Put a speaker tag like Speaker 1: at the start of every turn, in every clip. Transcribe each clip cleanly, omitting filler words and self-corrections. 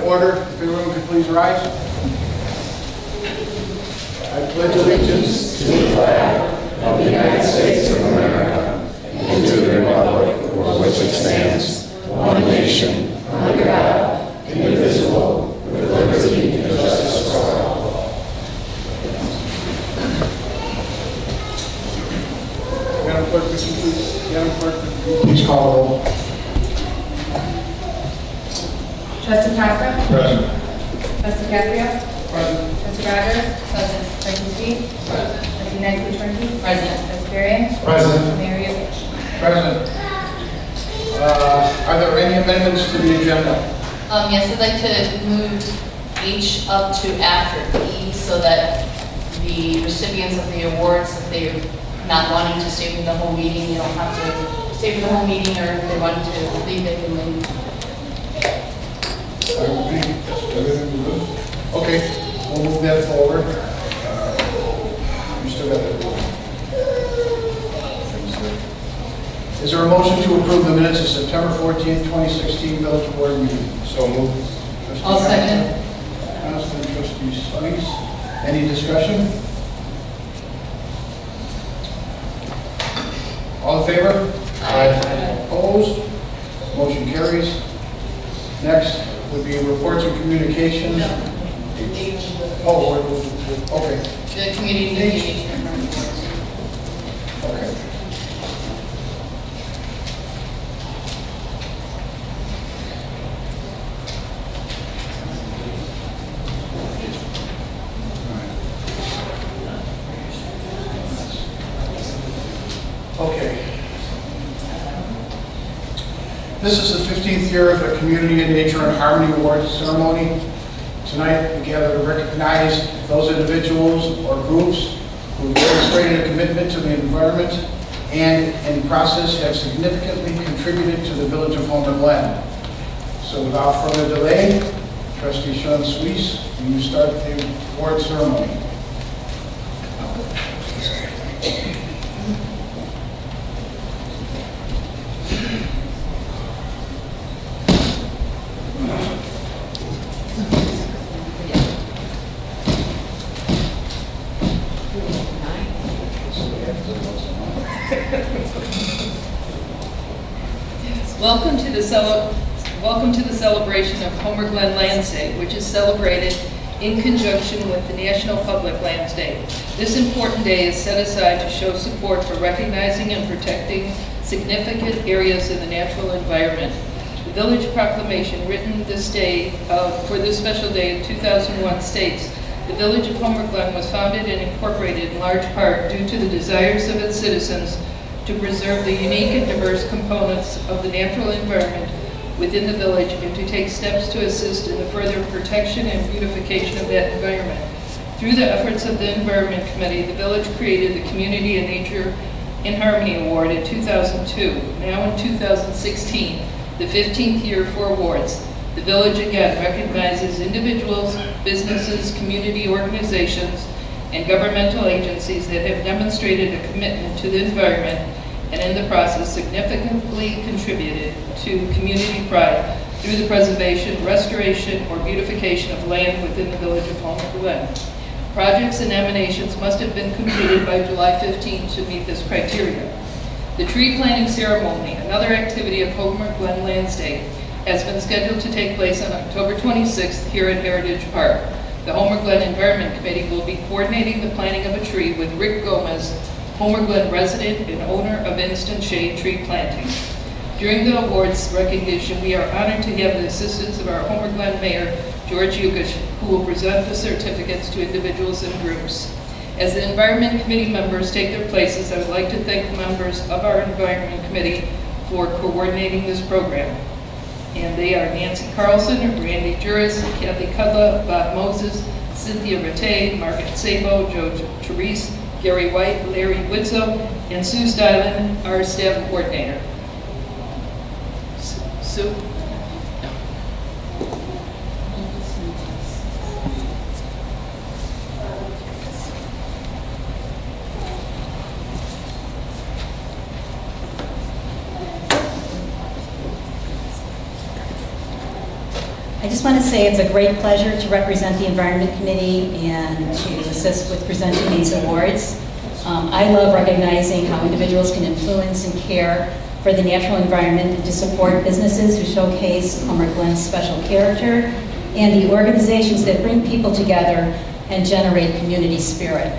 Speaker 1: Order, if everyone could please rise. I pledge allegiance to the flag of the United States of America and to the republic for which it stands, one nation, under God, indivisible, with liberty and justice for all. Madam Clerk, please call the roll.
Speaker 2: Trustee Castro?
Speaker 1: Present.
Speaker 2: Trustee Caprio?
Speaker 1: Present.
Speaker 2: Trustee Rogers? Present. Trustee Speed? Present. Trustee Knight-Twenty? Present. Trustee Berrien?
Speaker 1: Present.
Speaker 2: Mayor Yovich?
Speaker 1: Present. Are there any amendments to the agenda?
Speaker 3: Yes, I'd like to move H up to after E so that the recipients of the awards, if they're not wanting to stay for the whole meeting, you don't have to stay for the whole meeting, or if they want to leave, they can leave.
Speaker 1: Okay, we'll move that forward. You still got that. Is there a motion to approve the minutes of September 14th, 2016 Village Board meeting? So moved.
Speaker 3: I'll second.
Speaker 1: Councilman Trustee Speaks. Any discussion? All in favor? Aye. Opposed? Motion carries. Next would be reports and communications.
Speaker 3: No.
Speaker 1: Oh, okay.
Speaker 3: The community engagement report.
Speaker 1: Okay. Okay. This is the 15th year of the Community and Nature and Harmony Awards ceremony. Tonight, we gather to recognize those individuals or groups who demonstrated a commitment to the environment and, in the process, have significantly contributed to the village of Homer Glen. So, without further delay, Trustee Sean Suisse, will you start the award ceremony?
Speaker 4: Welcome to the celebration of Homer Glen Lands Day, which is celebrated in conjunction with the National Public Lands Day. This important day is set aside to show support for recognizing and protecting significant areas in the natural environment. The village proclamation written this day for this special day in 2001 states, "The village of Homer Glen was founded and incorporated in large part due to the desires of its citizens to preserve the unique and diverse components of the natural environment within the village and to take steps to assist in the further protection and beautification of that environment." Through the efforts of the Environment Committee, the village created the Community and Nature in Harmony Award in 2002. Now in 2016, the 15th year for awards, the village again recognizes individuals, businesses, community organizations, and governmental agencies that have demonstrated a commitment to the environment and in the process significantly contributed to community pride through the preservation, restoration, or beautification of land within the village of Homer Glen. Projects and nominations must have been completed by July 15th to meet this criteria. The tree planting ceremony, another activity of Homer Glen Lands Day, has been scheduled to take place on October 26th here at Heritage Park. The Homer Glen Environment Committee will be coordinating the planting of a tree with Rick Gomez, Homer Glen resident and owner of Instant Shade Tree Planting. During the awards recognition, we are honored to have the assistance of our Homer Glen Mayor, George Yukish, who will present the certificates to individuals and groups. As the Environment Committee members take their places, I would like to thank the members of our Environment Committee for coordinating this program. And they are Nancy Carlson, Randy Juris, Kathy Cudla, Bob Moses, Cynthia Rattay, Margaret Sabo, Joe Therese, Gary White, Larry Witzel, and Sue Stylen, our staff coordinator. Sue?
Speaker 2: I just
Speaker 5: want to say it's a great pleasure to represent the Environment Committee and to assist with presenting these awards. I love recognizing how individuals can influence and care for the natural environment and to support businesses who showcase Homer Glen's special character and the organizations that bring people together and generate community spirit.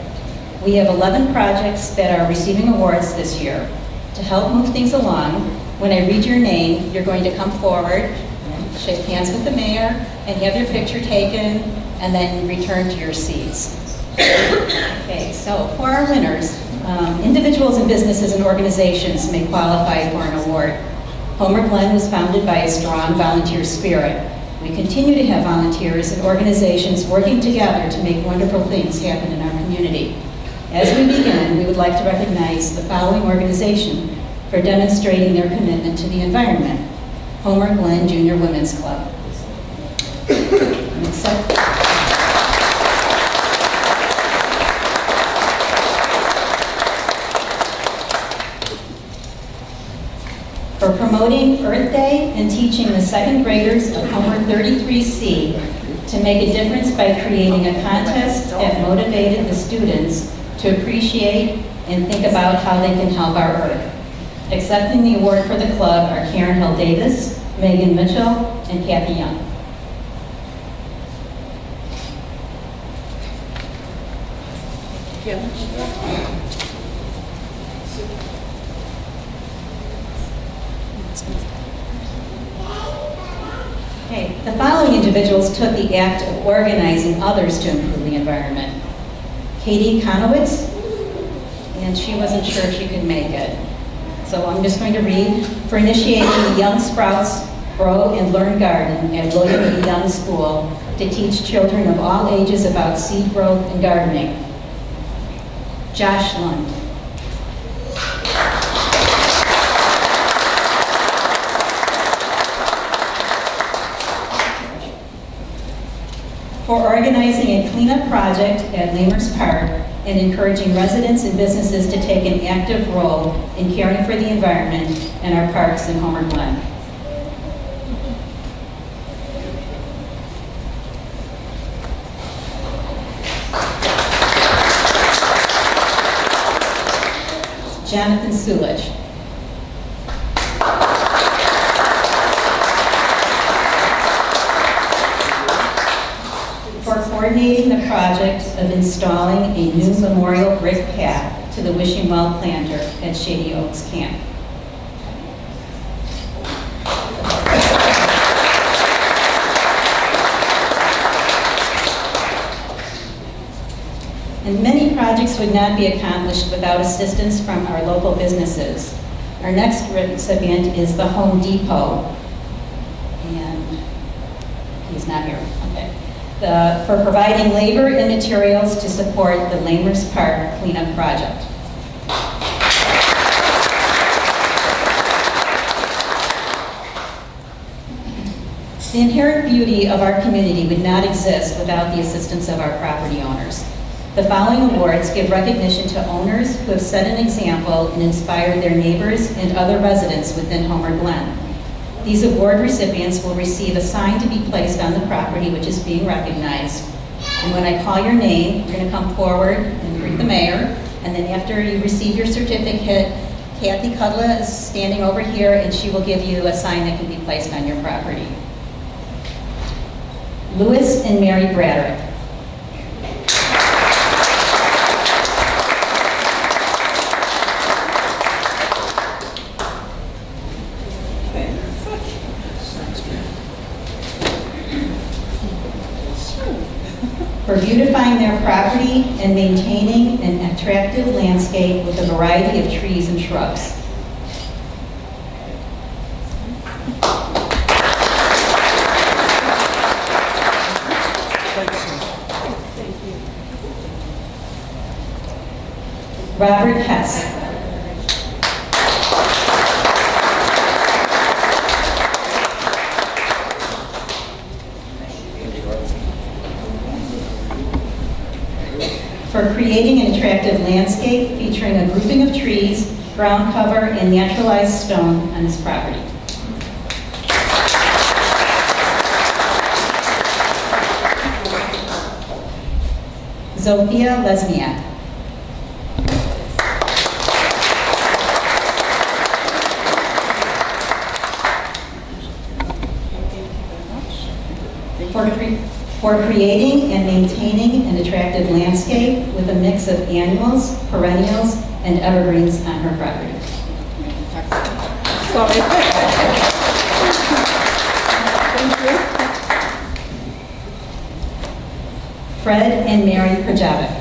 Speaker 5: We have 11 projects that are receiving awards this year. To help move things along, when I read your name, you're going to come forward, shake hands with the mayor, and have your picture taken, and then return to your seats. Okay, so for our winners, individuals and businesses and organizations may qualify for an award. Homer Glen was founded by a strong volunteer spirit. We continue to have volunteers and organizations working together to make wonderful things happen in our community. As we begin, we would like to recognize the following organization for demonstrating their commitment to the environment: Homer Glen Junior Women's Club. For promoting Earth Day and teaching the second graders of Homer 33C to make a difference by creating a contest that motivated the students to appreciate and think about how they can help our Earth. Accepting the award for the club are Karen Hill Davis, Megan Mitchell, and Kathy Young. Okay, the following individuals took the act of organizing others to improve the environment. Katie Konowitz, and she wasn't sure she could make it. So I'm just going to read. For initiating the Young Sprouts Grow and Learn Garden at William E. Young School to teach children of all ages about seed growth and gardening. Josh Lund. For organizing a cleanup project at Lamers Park and encouraging residents and businesses to take an active role in caring for the environment and our parks in Homer Glen. Jonathan Sulich. For coordinating the project of installing a new memorial brick path to the Wishing Well planter at Shady Oaks Camp. And many projects would not be accomplished without assistance from our local businesses. Our next recipient is the Home Depot, and he's not here. Okay. For providing labor and materials to support the Lamers Park cleanup project. The inherent beauty of our community would not exist without the assistance of our property owners. The following awards give recognition to owners who have set an example and inspired their neighbors and other residents within Homer Glen. These award recipients will receive a sign to be placed on the property which is being recognized. And when I call your name, you're going to come forward and greet the mayor. And then after you receive your certificate, Kathy Cudla is standing over here and she will give you a sign that can be placed on your property. Louis and Mary Braddock. For beautifying their property and maintaining an attractive landscape with a variety of trees and shrubs. Robert Hess. For creating an attractive landscape featuring a grouping of trees, ground cover, and naturalized stone on his property. Sophia Lesniak. For creating and maintaining an attractive landscape with a mix of annuals, perennials, and evergreens on her property. Fred and Mary Prajovic.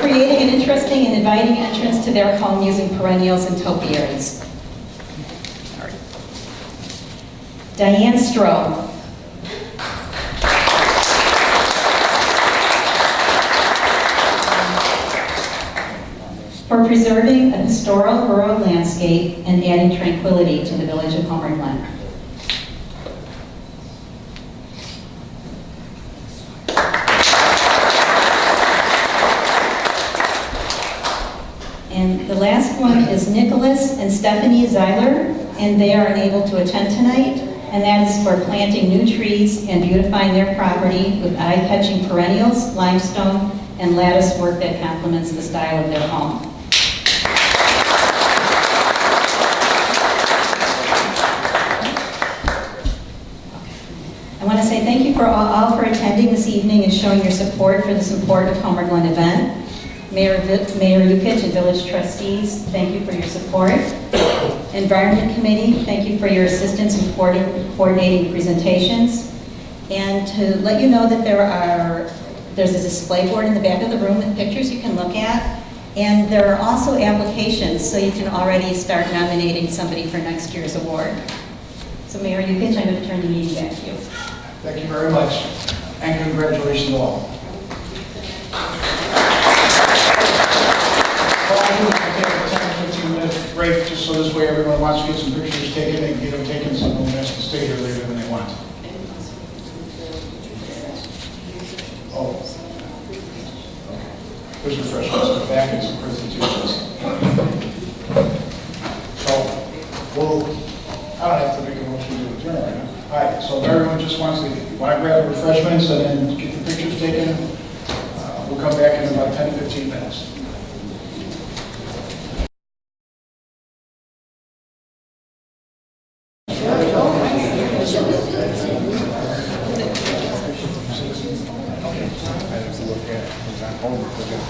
Speaker 5: Creating an interesting and inviting entrance to their home using perennials and topiaries. Diane Stroh. For preserving a historical rural landscape and adding tranquility to the village of Homer Glen. And the last one is Nicholas and Stephanie Zeiler, and they are unable to attend tonight, and that is for planting new trees and beautifying their property with eye-catching perennials, limestone, and lattice work that complements the style of their home. I want to say thank you for all for attending this evening and showing your support for this important Homer Glen event. Mayor Yukich and village trustees, thank you for your support. Environment Committee, thank you for your assistance in coordinating presentations. And to let you know that there's a display board in the back of the room with pictures you can look at. And there are also applications, so you can already start nominating somebody for next year's award. So Mayor Yukich, I'm going to turn the meeting back to you.
Speaker 1: Thank you very much, and congratulations to all. We'll take a 10 to 15-minute break, just so this way everyone wants to get some pictures taken, they can get them taken, so no one has to stay here later than they want. Oh. Okay. There's refreshments in the back and some presentations. I don't have to make a motion to adjourn right now. All right, so if everyone just wants to grab the refreshments and then get the pictures taken, we'll come back in about 10 to 15 minutes.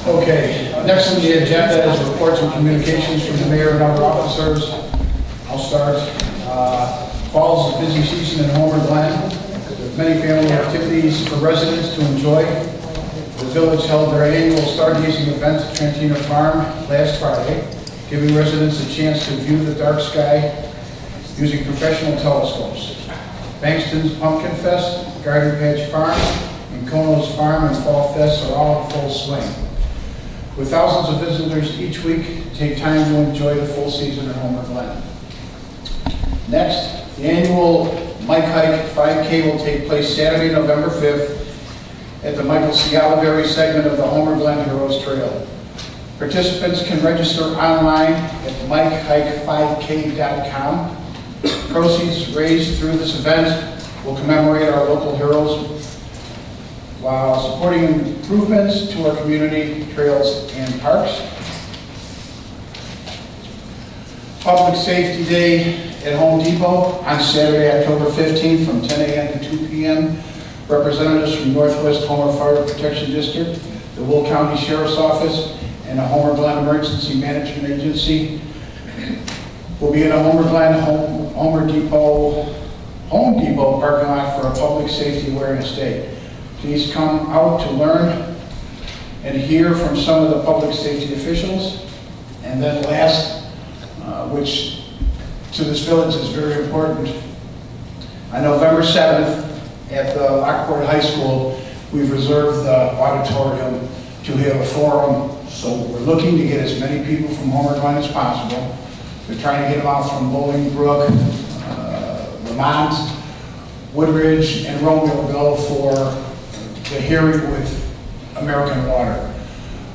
Speaker 1: Okay, next on the agenda is reports and communications from the mayor and other officers. I'll start. Fall is a busy season in Homer Glen, with many family activities for residents to enjoy. The village held their annual stargazing event at Trantina Farm last Friday, giving residents a chance to view the dark sky using professional telescopes. Bankston's Pumpkin Fest, Garden Patch Farm, and Kono's Farm and Fall Fest are all in full swing. With thousands of visitors each week, take time to enjoy the full season at Homer Glen. Next, the annual Mike Hike 5K will take place Saturday, November 5th at the Michael C. Oliveri segment of the Homer Glen Heroes Trail. Participants can register online at mikehike5k.com. Proceeds raised through this event will commemorate our local heroes while supporting improvements to our community trails and parks. Public Safety Day at Home Depot on Saturday, October 15th from 10 a.m. to 2 p.m. Representatives from Northwest Homer Fire Protection District, the Will County Sheriff's Office, and the Homer Glen Emergency Management Agency will be in a Homer Glen Home Depot parking lot for a Public Safety Awareness Day. Please come out to learn and hear from some of the public safety officials. And then last, which to this village is very important, on November 7th at the Lockport High School, we've reserved the auditorium to have a forum So we're looking to get as many people from Homer Glen as possible. We're trying to get them out from Bolingbrook, Lamont, Woodridge, and Romeoville for the hearing with American Water.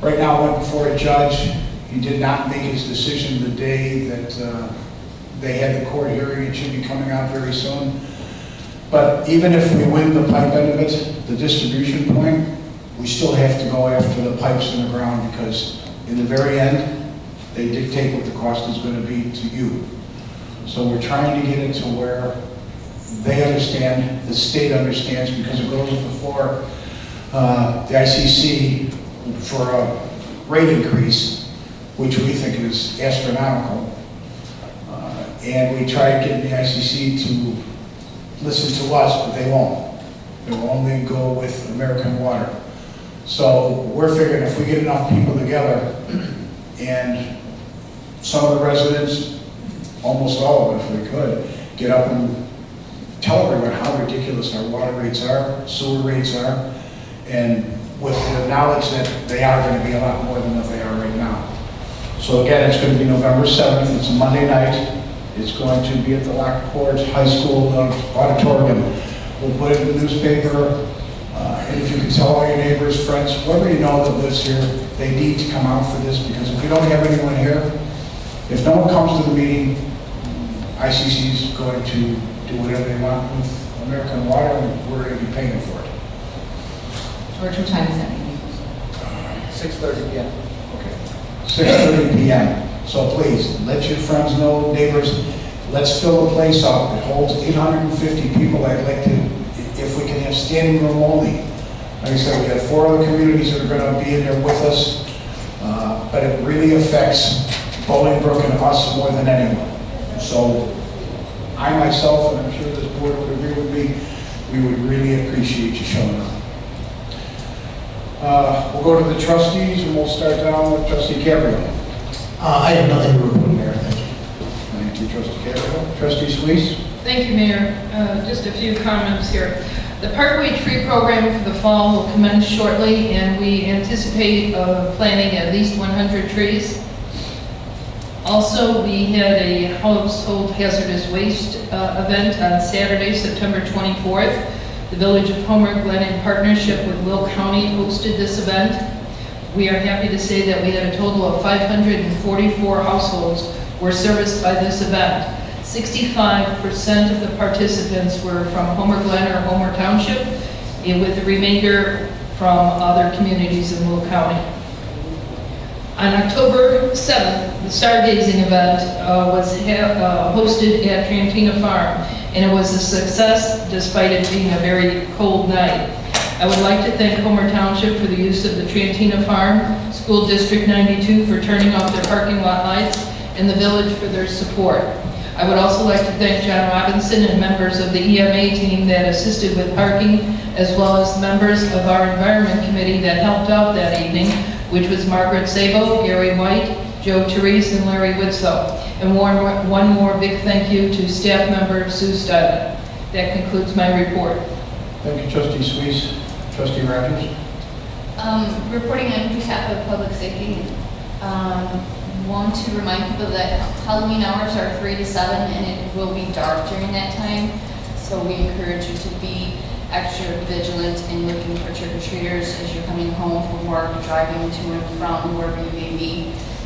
Speaker 1: Right now, I went before a judge. He did not make his decision the day that they had the court hearing. It should be coming out very soon. But even if we win the pipe end of it, the distribution point, we still have to go after the pipes in the ground, because in the very end, they dictate what the cost is going to be to you. So we're trying to get it to where they understand, the state understands, because it goes before the ICC for a rate increase, which we think is astronomical. And we try to get the ICC to listen to us, but they won't. They will only go with American Water. So we're figuring if we get enough people together, and some of the residents, almost all of them if we could, get up and tell everyone how ridiculous our water rates are, sewer rates are, and with the knowledge that they are going to be a lot more than what they are right now. So again, it's going to be November 7th. It's a Monday night. It's going to be at the Lockport High School auditorium. We'll put it in the newspaper. And if you can tell all your neighbors, friends, whoever you know that lives here, they need to come out for this, because if we don't have anyone here, if no one comes to the meeting, ICC is going to do whatever they want with American Water, and we're going to be paying for it.
Speaker 2: George, what time is that meeting?
Speaker 1: 6:30 p.m. Okay. 6:30 p.m. So please, let your friends know, neighbors, let's fill the place up. It holds 850 people. I'd like to, if we can have standing room only. Like I said, we have 4 other communities that are going to be in there with us, but it really affects Bolingbrook and us more than anyone. So I myself, and I'm sure this board would agree with me, we would really appreciate you showing up. We'll go to the trustees, and we'll start down with Trustee Gabriel.
Speaker 6: I have nothing to report, Mayor. Thank you.
Speaker 1: Thank you, Trustee Gabriel. Trustee Suisse?
Speaker 4: Thank you, Mayor. Just a few comments here. The Parkway Tree Program for the fall will commence shortly, and we anticipate planting at least 100 trees. Also, we had a household hazardous waste event on Saturday, September 24th. The Village of Homer Glen, in partnership with Will County, hosted this event. We are happy to say that we had a total of 544 households were serviced by this event. 65% of the participants were from Homer Glen or Homer Township, and with the remainder from other communities in Will County. On October 7th, the Stargazing event was hosted at Trantina Farm, and it was a success despite it being a very cold night. I would like to thank Homer Township for the use of the Trantina Farm, School District 92 for turning off their parking lot lights, and the village for their support. I would also like to thank John Robinson and members of the EMA team that assisted with parking, as well as members of our Environment Committee that helped out that evening, which was Margaret Sabo, Gary White, Joe Therese, and Larry Whitsoe. And one more big thank you to staff member Sue Styler. That concludes my report.
Speaker 1: Thank you, Trustee Suisse. Trustee Rogers?
Speaker 3: Reporting on behalf of Public Safety, want to remind people that Halloween hours are 3 to 7, and it will be dark during that time. So we encourage you to be extra vigilant in looking for trick-or-treaters as you're coming home from work, driving to and from wherever you may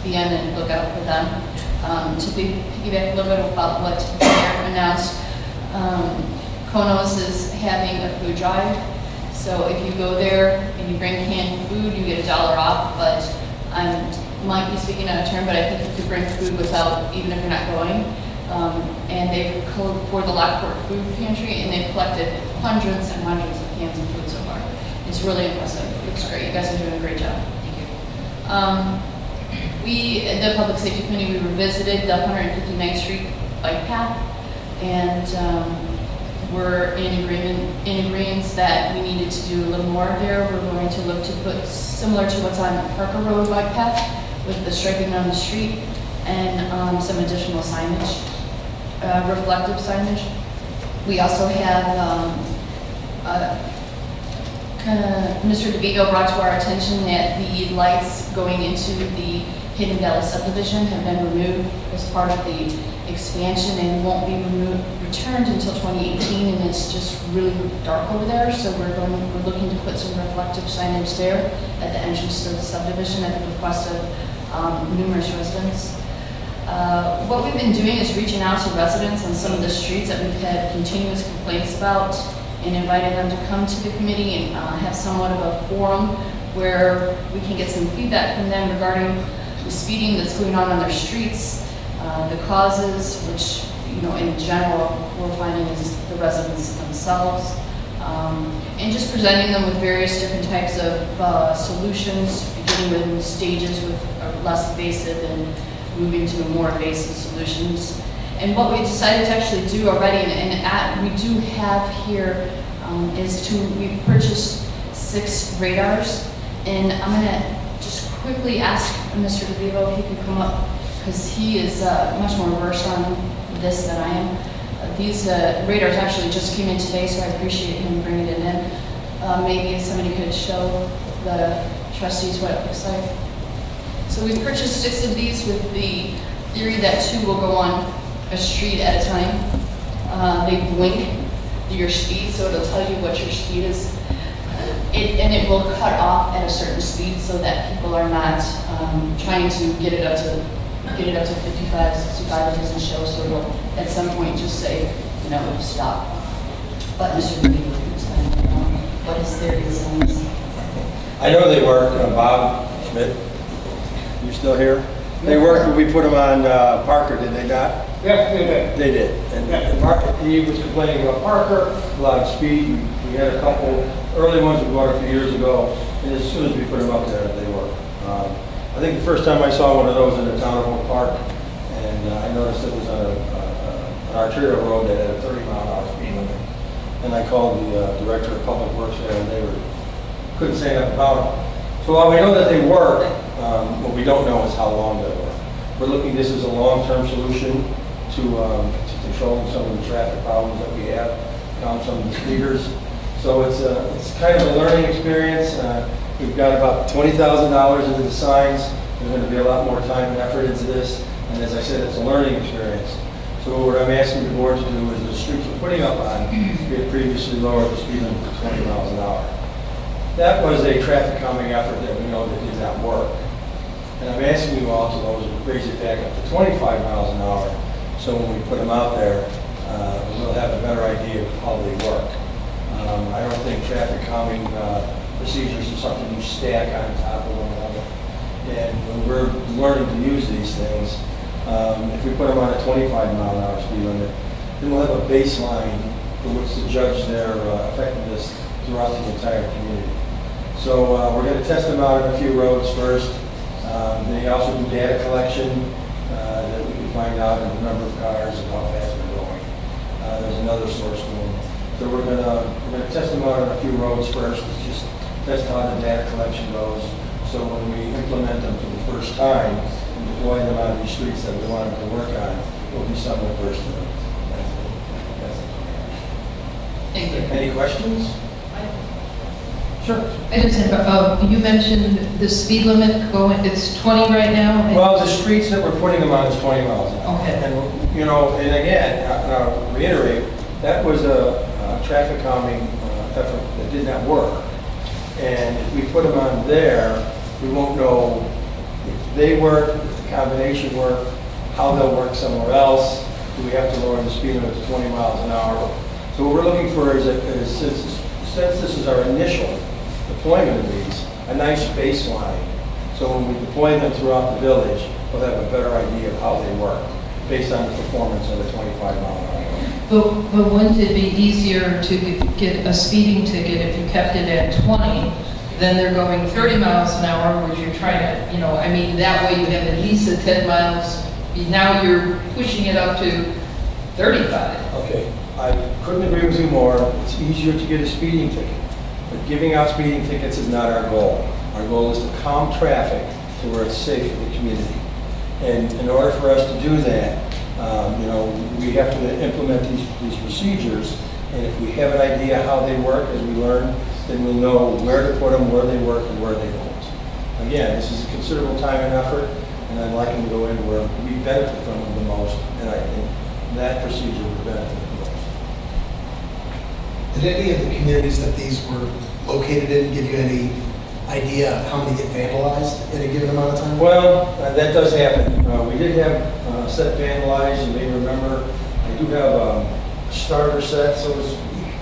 Speaker 3: be on the lookout for them. To piggyback a little bit about what the mayor announced, Konos is having a food drive. So if you go there and you bring canned food, you get $1 off, but I might be speaking out of turn, but I think you could bring food without, even if you're not going. And they've called for the Lockport Food Pantry, and they've collected hundreds and hundreds of cans of food so far. It's really impressive. It's great. You guys are doing a great job. Thank you. We, the Public Safety Committee, we revisited the 159th Street bike path, and we're in agreement that we needed to do a little more there. We're going to look to put similar to what's on Parker Road bike path with the striping on the street and some additional signage, reflective signage. We also have Mr. DeVigo brought to our attention that the lights going into the Hidden Valley subdivision have been removed as part of the expansion and won't be returned until 2018, and it's just really dark over there, so we're looking to put some reflective signage there at the entrance to the subdivision at the request of numerous residents. What we've been doing is reaching out to residents on some of the streets that we've had continuous complaints about and inviting them to come to the committee and have somewhat of a forum where we can get some feedback from them regarding the speeding that's going on their streets, the causes, which, in general, we're finding is the residents themselves, and just presenting them with various different types of solutions, beginning with stages with less invasive and moving to more invasive solutions. And what we decided to actually do already, and we do have here, we've purchased 6 radars, and I'm going to just quickly ask Mr. DeVivo if he can come up, because he is much more versed on this than I am. These radars actually just came in today, so I appreciate him bringing it in. Maybe somebody could show the trustees what it looks like. So we purchased 6 of these with the theory that 2 will go on a street at a time. They blink your speed, so it'll tell you what your speed is. And it will cut off at a certain speed so that people are not trying to get it up to 55, 65. It doesn't show, so it'll at some point just say, stop. But Mr. DeVivo, what his theory is on this?
Speaker 7: I know they work. Bob Schmidt, you still here? They worked when we put them on Parker, did they not?
Speaker 1: Yeah, they did.
Speaker 7: They did. And he was complaining about Parker, a lot of speed. We had a couple early ones we bought a few years ago, and as soon as we put them up there, they work. I think the first time I saw one of those in the town of Oak Park, and I noticed it was on an arterial road that had a 30-mile-an-hour speed limit. And I called the director of public works there, and couldn't say enough about it. So while we know that they work, what we don't know is how long they work. We're looking this as a long-term solution to control some of the traffic problems that we have, count some of the speeders. So it's kind of a learning experience. We've got about $20,000 into the signs. There's going to be a lot more time and effort into this. And as I said, it's a learning experience. So what I'm asking the board to do is the streets we're putting up on, we had previously lowered the speed limit to 20 miles an hour. That was a traffic calming effort that we know that did not work. And I'm asking you all to raise it back up to 25 miles an hour. So when we put them out there, we'll have a better idea of how they work. I don't think traffic calming procedures are something you stack on top of one another. And when we're learning to use these things, if we put them on a 25-mile-an-hour speed limit, then we'll have a baseline for which to judge their effectiveness throughout the entire community. So we're going to test them out on a few roads first. They also do data collection that we can find out in the number of cars and how fast they're going. There's another source to them. So we're going to test them out on a few roads first. Let's just test how the data collection goes. So when we implement them for the first time and deploy them on these streets that we want them to work on, we'll be somewhat versed in them. That's the plan.
Speaker 3: Thank you.
Speaker 7: Any questions? Sure.
Speaker 4: I just have, you mentioned the speed limit it's 20 right now?
Speaker 7: Well, the streets that we're putting them on is 20 miles an hour.
Speaker 4: Okay.
Speaker 7: And, and again, I'll reiterate, that was a traffic calming effort that did not work. And if we put them on there, we won't know if they work, if the combination work, how they'll work somewhere else. Do we have to lower the speed limit to 20 miles an hour? So what we're looking for is since this is our initial deployment of these, a nice baseline. So when we deploy them throughout the village, we'll have a better idea of how they work based on the performance of the 25-mile-an-hour.
Speaker 4: But wouldn't it be easier to get a speeding ticket if you kept it at 20, then they're going 30 miles an hour, which you're trying to, that way you have at least a 10 miles. Now you're pushing it up to 35.
Speaker 7: Okay, I couldn't agree with you more. It's easier to get a speeding ticket. But giving out speeding tickets is not our goal. Our goal is to calm traffic to where it's safe for the community. And in order for us to do that, we have to implement these procedures And if we have an idea how they work as we learn, then we'll know where to put them, where they work, and where they won't. Again, this is a considerable time and effort, and I'd like them to go in where we benefit from them the most, and I think that procedure would benefit the most.
Speaker 6: Did any of the communities that these were located in give you any idea of how many get vandalized in a given amount of time?
Speaker 7: Well, that does happen. We did have a set vandalized. You may remember, I do have a starter set, so to speak,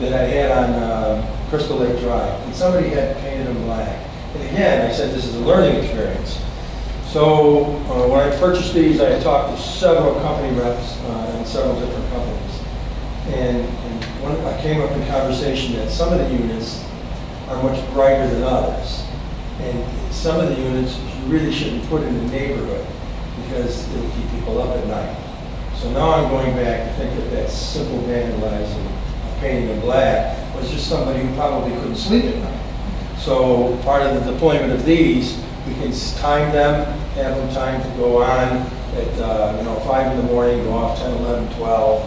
Speaker 7: that I had on Crystal Lake Drive, and somebody had painted them black. And again, I said this is a learning experience. So when I purchased these, I had talked to several company reps and several different companies. And I came up in conversation that some of the units are much brighter than others. And some of the units you really shouldn't put in the neighborhood because it'll keep people up at night. So now I'm going back to think that simple vandalizing, painting them black, was just somebody who probably couldn't sleep at night. So part of the deployment of these, we can time them, have them timed to go on at 5 in the morning, go off 10, 11, 12,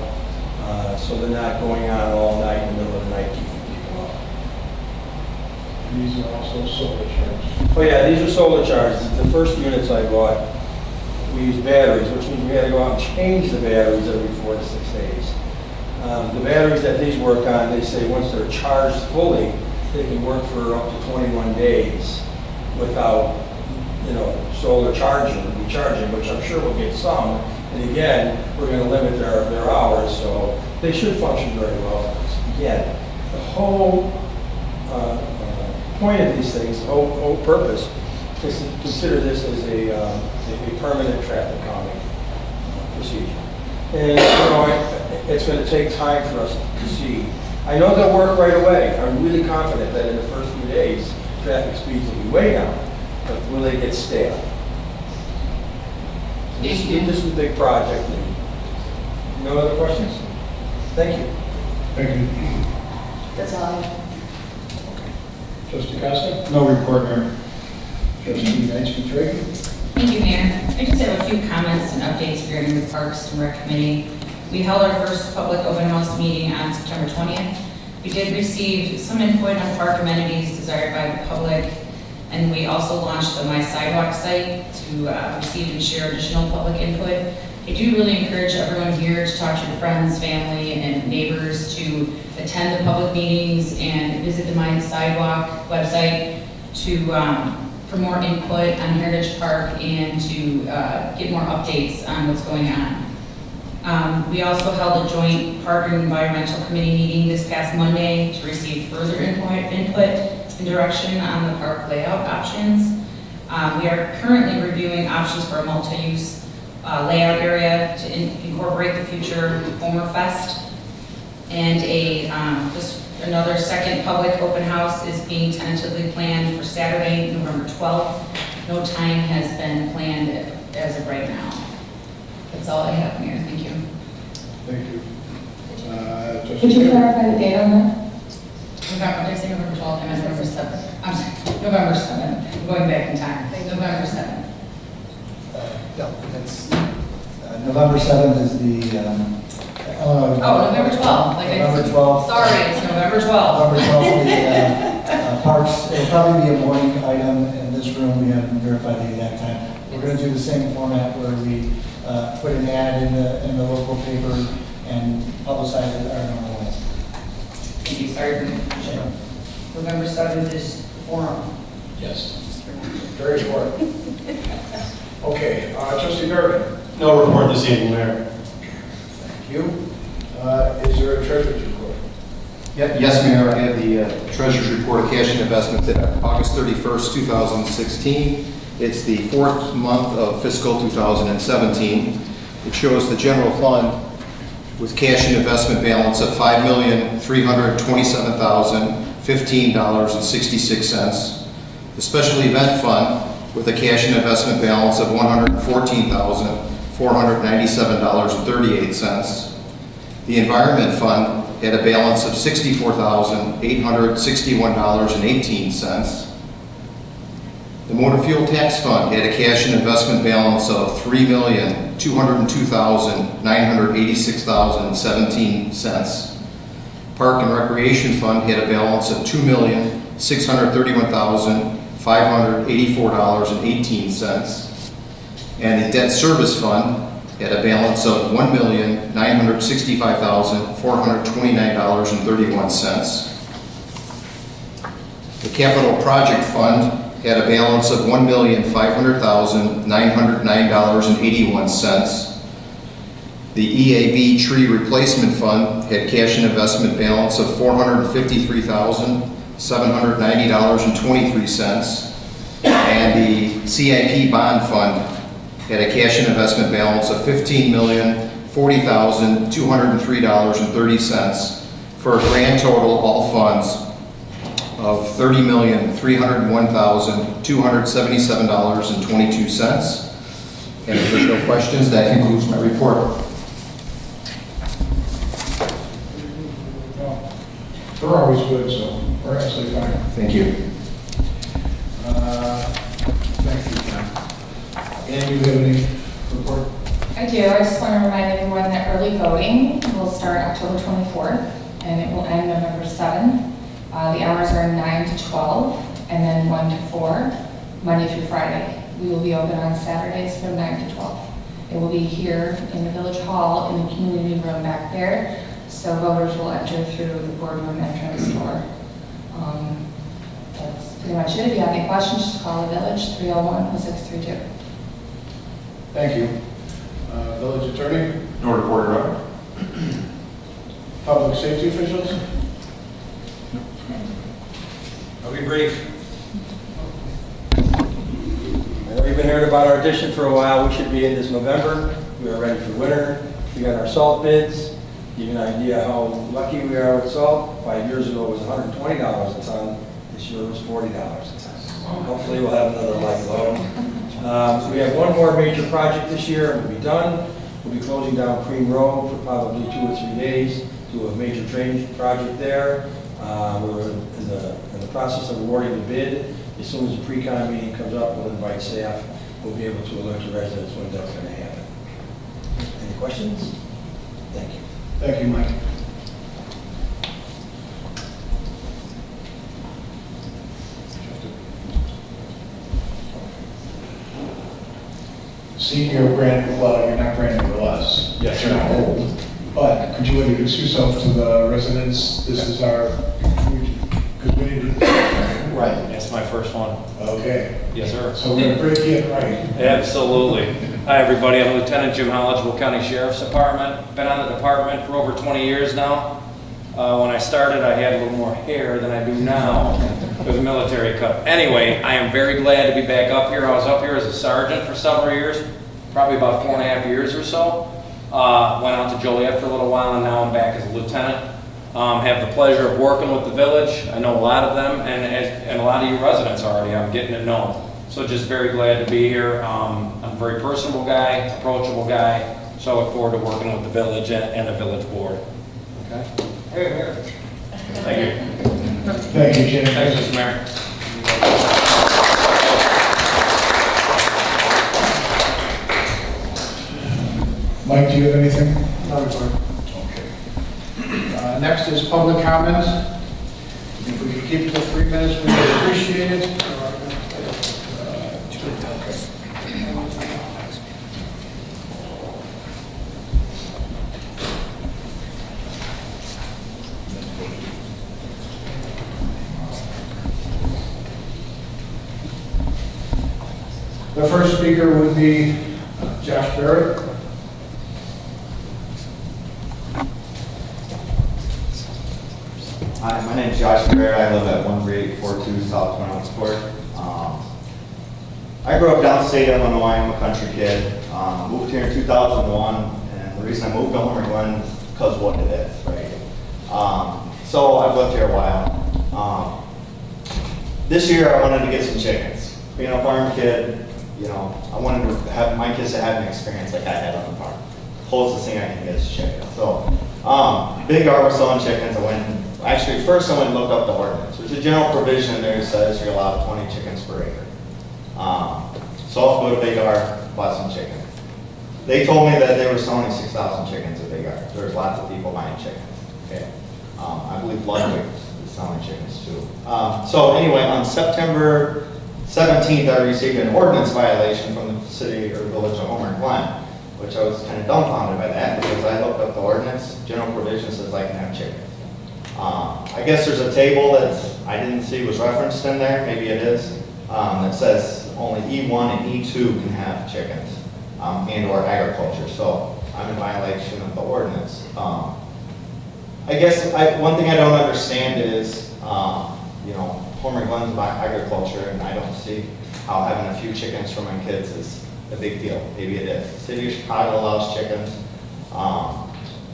Speaker 7: so they're not going on all night in the middle of the night keeping people up.
Speaker 1: These are also solar charged.
Speaker 7: Oh yeah, these are solar charged. The first units I bought, we used batteries, which means we had to go out and change the batteries every 4 to 6 days. The batteries that these work on, they say once they're charged fully, they can work for up to 21 days without, solar recharging, which I'm sure we'll get some. And again, we're going to limit their hours, so they should function very well. Again, the whole point of these things, the whole purpose, is to consider this as a permanent traffic calming procedure. And it's going to take time for us to see. I know they'll work right away. I'm really confident that in the first few days, traffic speeds will be way down, but will they get stale? This is a big project. No other questions? Thank you.
Speaker 1: Thank you.
Speaker 3: That's all I have.
Speaker 1: Trustee Costa?
Speaker 8: No report, Mayor.
Speaker 1: Trustee Knights-Betrayed?
Speaker 2: Thank you, Mayor. I just have a few comments and updates regarding the Parks and Rec Committee. We held our first public open house meeting on September 20th. We did receive some input on park amenities desired by the public, and we also launched the My Sidewalk site to receive and share additional public input. I do really encourage everyone here to talk to your friends, family, and neighbors to attend the public meetings and visit the My Sidewalk website for more input on Heritage Park and to get more updates on what's going on. We also held a joint Park and Environmental Committee meeting this past Monday to receive further input and direction on the park layout options. We are currently reviewing options for a multi-use layout area to incorporate the future Homer Fest. And just another second public open house is being tentatively planned for Saturday, November 12th. No time has been planned as of right now. That's all I have, Mayor. Thank you.
Speaker 1: Thank you.
Speaker 2: Could you clarify the date on that? November, did I say November 12th? I meant November 7th. I'm sorry, November 7th. I'm going back in time. November 7th.
Speaker 9: No, it's November 7th is the
Speaker 2: November 12th.
Speaker 9: November 12th.
Speaker 2: Sorry, it's November 12th.
Speaker 9: November 12th is the parks. It'll probably be a morning item in this room. We haven't verified the exact time. We're going to do the same format where we put an ad in the local paper and publicize it our normal ways.
Speaker 2: Thank you, sorry for the confusion. November 7th is the forum.
Speaker 1: Yes. Very important. Okay, Trustee Merriman?
Speaker 8: No report this evening, Mayor.
Speaker 1: Thank you. Is there a treasurer's report?
Speaker 10: Yes, Mayor, I have the Treasurer's Report of Cash and Investments at August 31st, 2016. It's the fourth month of fiscal 2017. It shows the general fund with cash and investment balance of $5,327,015.66. The Special Event Fund with a cash and investment balance of $114,497.38. The Environment Fund had a balance of $64,861.18. The Motor Fuel Tax Fund had a cash and investment balance of $3,202,986.17. Park and Recreation Fund had a balance of $2,631,584.18. And the Debt Service Fund had a balance of $1,965,429.31. The Capital Project Fund had a balance of $1,500,909.81. The EAB Tree Replacement Fund had cash and investment balance of $453,790.23. And the CIP Bond Fund had a cash and investment balance of $15,040,203.30 for a grand total, all funds, of $30,301,277.22. And if there's no questions, that concludes my report.
Speaker 1: They're always good, so we're actually fine.
Speaker 10: Thank you.
Speaker 1: Thank you, John. And you have any report?
Speaker 11: I do. I just want to remind everyone that early voting will start October 24th and it will end November 7th. The hours are 9 to 12 and then 1 to 4, Monday through Friday. We will be open on Saturdays from 9 to 12. It will be here in the Village Hall in the community room back there. So voters will enter through the boardroom entrance door. That's pretty much it. If you have any questions, just call the Village, 301-0632.
Speaker 1: Thank you. Village Attorney?
Speaker 8: No report, Your Honor.
Speaker 1: Public safety officials?
Speaker 7: I'll be brief. I know you've been hearing about our addition for a while. We should be in this November. We are ready for winter. We got our salt bids. Give you an idea how lucky we are with salt. 5 years ago it was $120 a ton. This year it was $40 a ton. Hopefully we'll have another like load. So we have one more major project this year and we'll be done. We'll be closing down Cream Road for probably 2 or 3 days. Do a major drainage project there. We're in the process of awarding the bid. As soon as the pre-con meeting comes up, we'll invite staff. We'll be able to alert the residents when that's going to happen. Any questions? Thank you.
Speaker 1: Thank you, Mike. Senior brand, well, you're not brand new to us.
Speaker 8: Yes,
Speaker 1: You're not old. But could you introduce yourself to the residents? This is our, because we need to.
Speaker 8: Right, that's my first one.
Speaker 1: Okay.
Speaker 8: Yes, sir.
Speaker 1: So we're going to break it right.
Speaker 8: Absolutely. Hi, everybody. I'm Lieutenant Jim Hollidsville County Sheriff's Department. Been on the department for over 20 years now. When I started, I had a little more hair than I do now with a military cut. Anyway, I am very glad to be back up here. I was up here as a sergeant for several years, probably about 4.5 years or so. Went out to Joliet for a little while, and now I'm back as a lieutenant. Have the pleasure of working with the village. I know a lot of them, and a lot of you residents already. I'm getting to know them. So just very glad to be here. I'm a very personable guy, approachable guy, so I look forward to working with the village and the village board. Okay? Thank you.
Speaker 1: Thank you, Jim.
Speaker 8: Thanks, Mr. Mayor.
Speaker 1: Mike, do you have anything? No, report. Okay. Next is public comments. If we could keep it to 3 minutes, we would appreciate it. The first speaker would be Josh Barrett.
Speaker 12: Hi, my name is Josh Barrett. I live at 13842 South Twin Oaks Court. I grew up downstate Illinois. I'm a country kid. Moved here in 2001, and the reason I moved to Homer Glen is because of what it is, right? So I've lived here a while. This year I wanted to get some chickens. Being a farm kid, you know, I wanted to have my kids to have an experience like I had on the farm. Closest thing I can get is chicken. So, big are selling chickens. First I went and looked up the ordinance. There's a general provision there that says you're allowed 20 chickens per acre. So I'll go to Big R, bought some chicken. They told me that they were selling 6,000 chickens at Big R. There's lots of people buying chickens. Okay. I believe Ludwig is selling chickens too. So anyway, on September 17th, I received an ordinance violation from the city or village of Homer Glen, which I was kind of dumbfounded by that because I looked up the ordinance. General provision says I can have chickens. I guess there's a table that I didn't see was referenced in there, maybe it is, that says only E1 and E2 can have chickens and or agriculture. So I'm in violation of the ordinance. I guess one thing I don't understand is, you know, Homer Glen's about agriculture, and I don't see how having a few chickens for my kids is a big deal. Maybe it is. The city of Chicago allows chickens.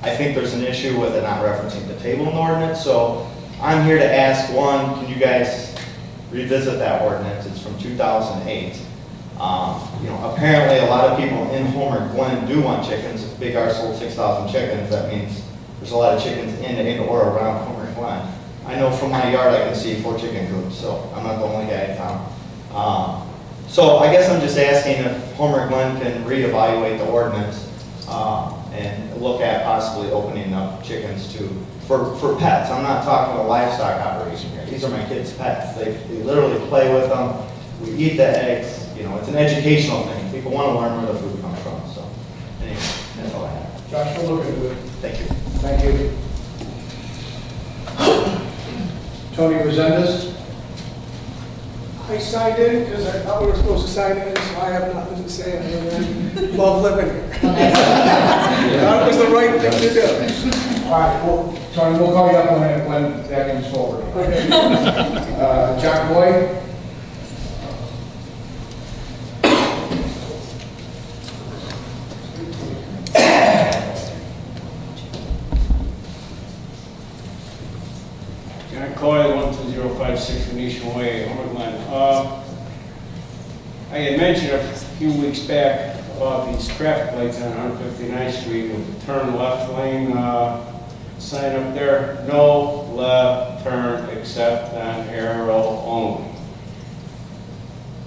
Speaker 12: I think there's an issue with it not referencing the table in the ordinance, so I'm here to ask, one, can you guys revisit that ordinance? It's from 2008. You know, apparently a lot of people in Homer Glen do want chickens. If Big R sold 6,000 chickens, that means there's a lot of chickens in and or around Homer Glen. I know from my yard I can see 4 chicken coops, so I'm not the only guy in town. So I guess I'm just asking if Homer Glen can reevaluate the ordinance and look at possibly opening up chickens for pets. I'm not talking a livestock operation here. These are my kids' pets. They literally play with them. We eat the eggs. You know, it's an educational thing. People want to learn where the food comes from. So anyway, that's all I have.
Speaker 1: Josh, we'll look into it.
Speaker 12: Thank you.
Speaker 1: Thank you. Tony Resendez.
Speaker 13: I signed in because I thought we were supposed to sign in, so I have nothing to say other than love living here. That was the right thing to do.
Speaker 1: All right, well, Tony, we'll call you up when that comes forward.
Speaker 13: Okay.
Speaker 1: John Boyd.
Speaker 14: John Coyle, 12056 Venetian Way, Homer Glen. I had mentioned a few weeks back about these traffic lights on 159th Street with the turn left lane sign up there. No left turn except on arrow only.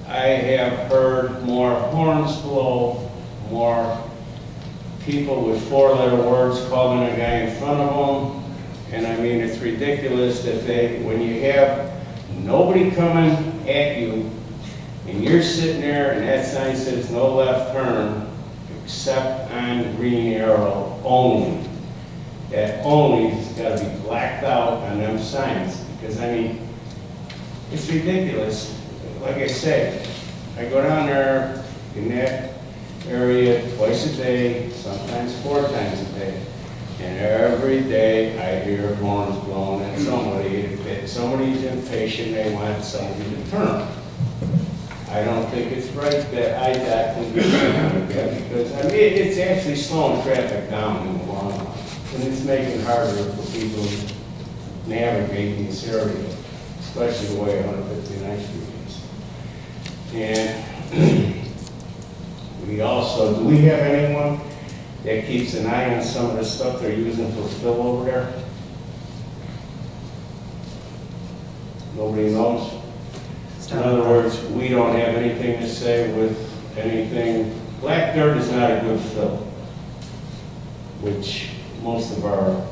Speaker 14: I have heard more horns blow, more people with 4-letter words calling a guy in front of them. And I mean, it's ridiculous that when you have nobody coming at you, and you're sitting there and that sign says no left turn, except on the green arrow only. That only has got to be blacked out on them signs, because I mean, it's ridiculous. Like I say, I go down there in that area twice a day, sometimes 4 times a day. And every day I hear horns blown at somebody. If somebody's impatient, they want somebody to turn. I don't think it's right that I got to do something like that, because I mean, it's actually slowing traffic down in the long run. And it's making it harder for people to navigate in this area, especially the way 159th Street is. And we also, do we have anyone that keeps an eye on some of the stuff they're using for fill over there? Nobody knows? In other words, we don't have anything to say with anything. Black dirt is not a good fill, which most of our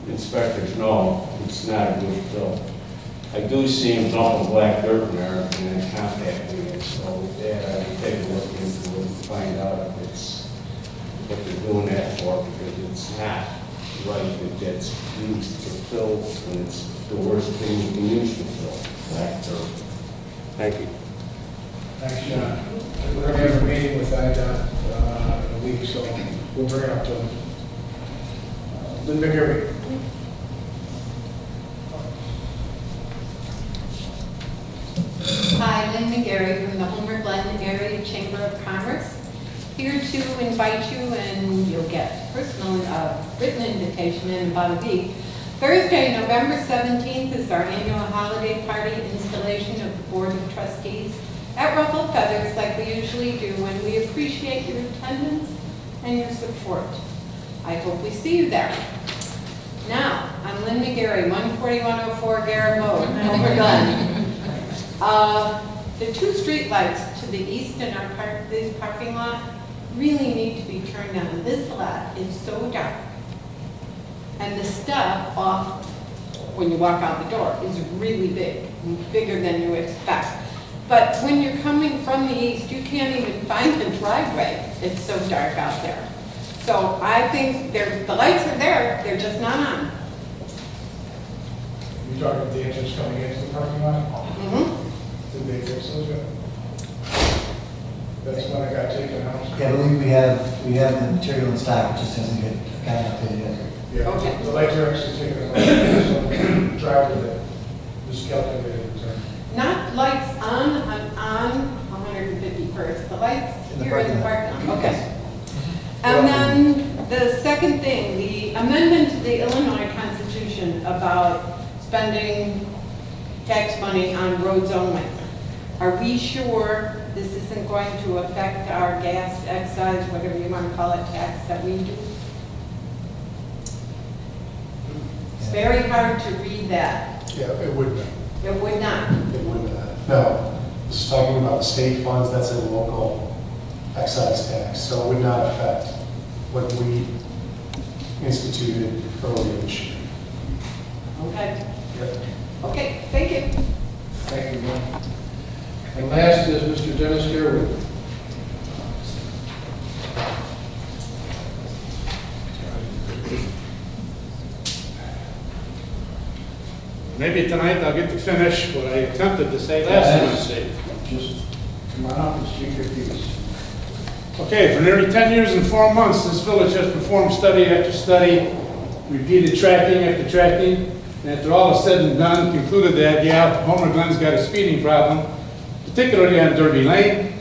Speaker 14: inspectors know it's not a good fill. I do see them dumping black dirt in there and then contact me, so with that I will take a look into it and find out if it's what they're doing that for, because it's not right that that's used to fill, and it's the worst thing you can use to fill, black dirt. Thank you.
Speaker 1: Thanks, John. We're going to have a meeting with that in a week, so we'll bring it up to him. Lynn McGarry.
Speaker 15: Hi, Lynn McGarry from the Homer Glen Area Chamber of Commerce. Here to invite you, and you'll get personal written invitation in about a week. Thursday, November 17th is our annual holiday party installation of the Board of Trustees at Ruffled Feathers, like we usually do, and we appreciate your attendance and your support. I hope we see you there. Now, I'm Lynn McGarry, 14104 Garrett Road, Homer Glen. The 2 street lights to the east in our parking lot really need to be turned on. This lot is so dark. And the step off when you walk out the door is really big, bigger than you expect. But when you're coming from the east, you can't even find the driveway. It's so dark out there. So I think the lights are there, they're just not on.
Speaker 1: You talking about the entrance coming into the parking lot?
Speaker 15: Mm-hmm.
Speaker 1: Did they fix those yet? That's when I got taken out.
Speaker 9: Yeah, I believe we have the material in stock, it just hasn't gotten updated yet.
Speaker 1: Yeah,
Speaker 15: Okay.
Speaker 1: the lights are actually taken out. So the driver that miscalculated the turn.
Speaker 15: Not lights on 151st, the lights
Speaker 9: In the
Speaker 15: here in the
Speaker 9: parking
Speaker 15: parking lot. Okay. And then the second thing, the amendment to the Illinois Constitution about spending tax money on roads only. Are we sure this isn't going to affect our gas, excise, whatever you want to call it, tax that we do? It's very hard to read that.
Speaker 16: Yeah, it would not.
Speaker 15: It would not.
Speaker 16: It would not. No, this is talking about state funds, that's a local excise tax, so it would not affect what we instituted earlier this year.
Speaker 15: Okay.
Speaker 16: Yep.
Speaker 15: Okay, thank you.
Speaker 1: Thank you, Glenn. And last is Mr. Dennis Garwood.
Speaker 17: Maybe tonight I'll get to finish what I attempted to say last Wednesday.
Speaker 1: Just come on up and speak your piece.
Speaker 17: Okay, for nearly 10 years and 4 months, this village has performed study after study, repeated tracking after tracking, and after all is said and done, concluded that, yeah, Homer Glen's got a speeding problem, particularly on Derby Lane,